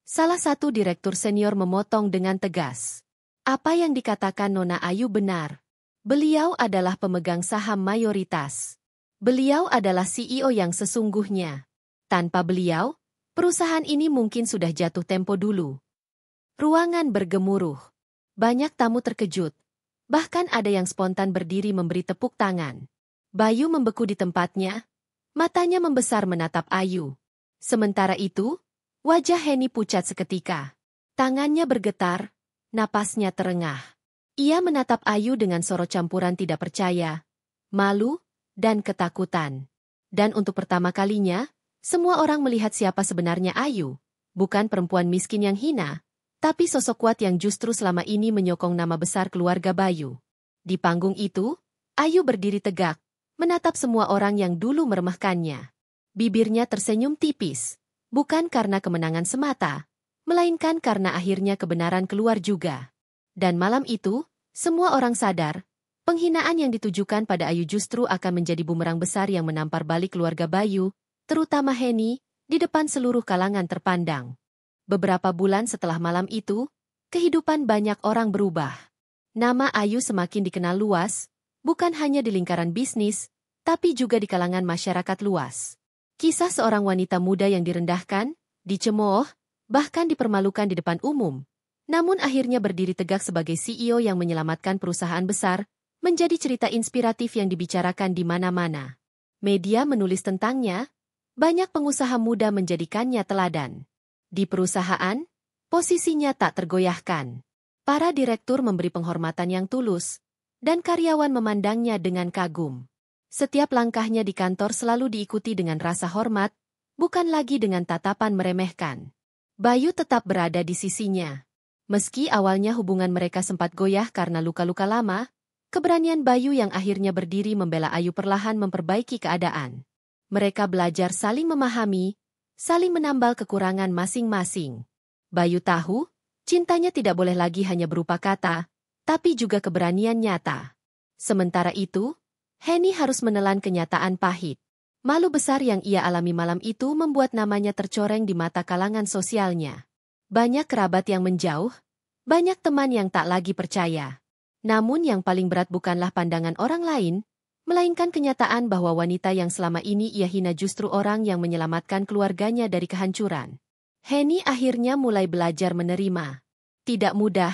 Salah satu direktur senior memotong dengan tegas. Apa yang dikatakan Nona Ayu benar. Beliau adalah pemegang saham mayoritas. Beliau adalah CEO yang sesungguhnya. Tanpa beliau, perusahaan ini mungkin sudah jatuh tempo dulu. Ruangan bergemuruh. Banyak tamu terkejut. Bahkan ada yang spontan berdiri memberi tepuk tangan. Bayu membeku di tempatnya. Matanya membesar menatap Ayu. Sementara itu, wajah Henny pucat seketika. Tangannya bergetar, napasnya terengah. Ia menatap Ayu dengan sorot campuran tidak percaya, malu, dan ketakutan. Dan untuk pertama kalinya, semua orang melihat siapa sebenarnya Ayu. Bukan perempuan miskin yang hina, tapi sosok kuat yang justru selama ini menyokong nama besar keluarga Bayu. Di panggung itu, Ayu berdiri tegak, menatap semua orang yang dulu meremehkannya. Bibirnya tersenyum tipis, bukan karena kemenangan semata, melainkan karena akhirnya kebenaran keluar juga. Dan malam itu, semua orang sadar, penghinaan yang ditujukan pada Ayu justru akan menjadi bumerang besar yang menampar balik keluarga Bayu, terutama Henny, di depan seluruh kalangan terpandang. Beberapa bulan setelah malam itu, kehidupan banyak orang berubah. Nama Ayu semakin dikenal luas, bukan hanya di lingkaran bisnis, tapi juga di kalangan masyarakat luas. Kisah seorang wanita muda yang direndahkan, dicemooh, bahkan dipermalukan di depan umum, namun akhirnya berdiri tegak sebagai CEO yang menyelamatkan perusahaan besar, menjadi cerita inspiratif yang dibicarakan di mana-mana. Media menulis tentangnya, banyak pengusaha muda menjadikannya teladan. Di perusahaan, posisinya tak tergoyahkan. Para direktur memberi penghormatan yang tulus, dan karyawan memandangnya dengan kagum. Setiap langkahnya di kantor selalu diikuti dengan rasa hormat, bukan lagi dengan tatapan meremehkan. Bayu tetap berada di sisinya. Meski awalnya hubungan mereka sempat goyah karena luka-luka lama, keberanian Bayu yang akhirnya berdiri membela Ayu perlahan memperbaiki keadaan. Mereka belajar saling memahami, saling menambal kekurangan masing-masing. Bayu tahu, cintanya tidak boleh lagi hanya berupa kata, tapi juga keberanian nyata. Sementara itu, Henny harus menelan kenyataan pahit. Malu besar yang ia alami malam itu membuat namanya tercoreng di mata kalangan sosialnya. Banyak kerabat yang menjauh, banyak teman yang tak lagi percaya. Namun yang paling berat bukanlah pandangan orang lain, melainkan kenyataan bahwa wanita yang selama ini ia hina justru orang yang menyelamatkan keluarganya dari kehancuran. Henny akhirnya mulai belajar menerima. Tidak mudah,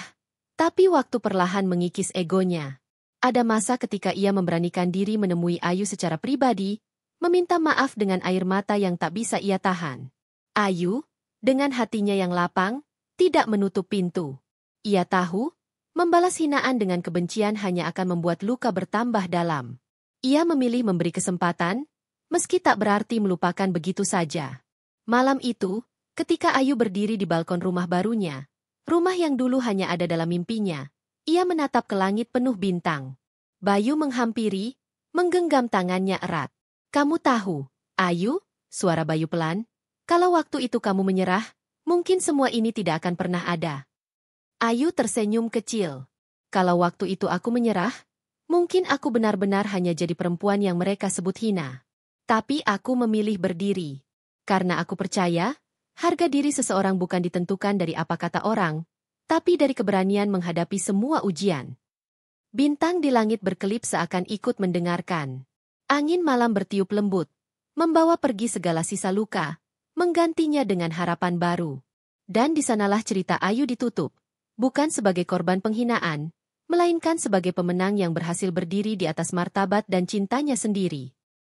tapi waktu perlahan mengikis egonya. Ada masa ketika ia memberanikan diri menemui Ayu secara pribadi, meminta maaf dengan air mata yang tak bisa ia tahan. Ayu, dengan hatinya yang lapang, tidak menutup pintu. Ia tahu, membalas hinaan dengan kebencian hanya akan membuat luka bertambah dalam. Ia memilih memberi kesempatan, meski tak berarti melupakan begitu saja. Malam itu, ketika Ayu berdiri di balkon rumah barunya, rumah yang dulu hanya ada dalam mimpinya, ia menatap ke langit penuh bintang. Bayu menghampiri, menggenggam tangannya erat. "Kamu tahu, Ayu," suara Bayu pelan, "kalau waktu itu kamu menyerah, mungkin semua ini tidak akan pernah ada." Ayu tersenyum kecil. "Kalau waktu itu aku menyerah, mungkin aku benar-benar hanya jadi perempuan yang mereka sebut hina. Tapi aku memilih berdiri. Karena aku percaya, harga diri seseorang bukan ditentukan dari apa kata orang, tapi dari keberanian menghadapi semua ujian." Bintang di langit berkelip seakan ikut mendengarkan. Angin malam bertiup lembut, membawa pergi segala sisa luka, menggantinya dengan harapan baru. Dan di sanalah cerita Ayu ditutup. Bukan sebagai korban penghinaan, melainkan sebagai pemenang yang berhasil berdiri di atas martabat dan cintanya sendiri.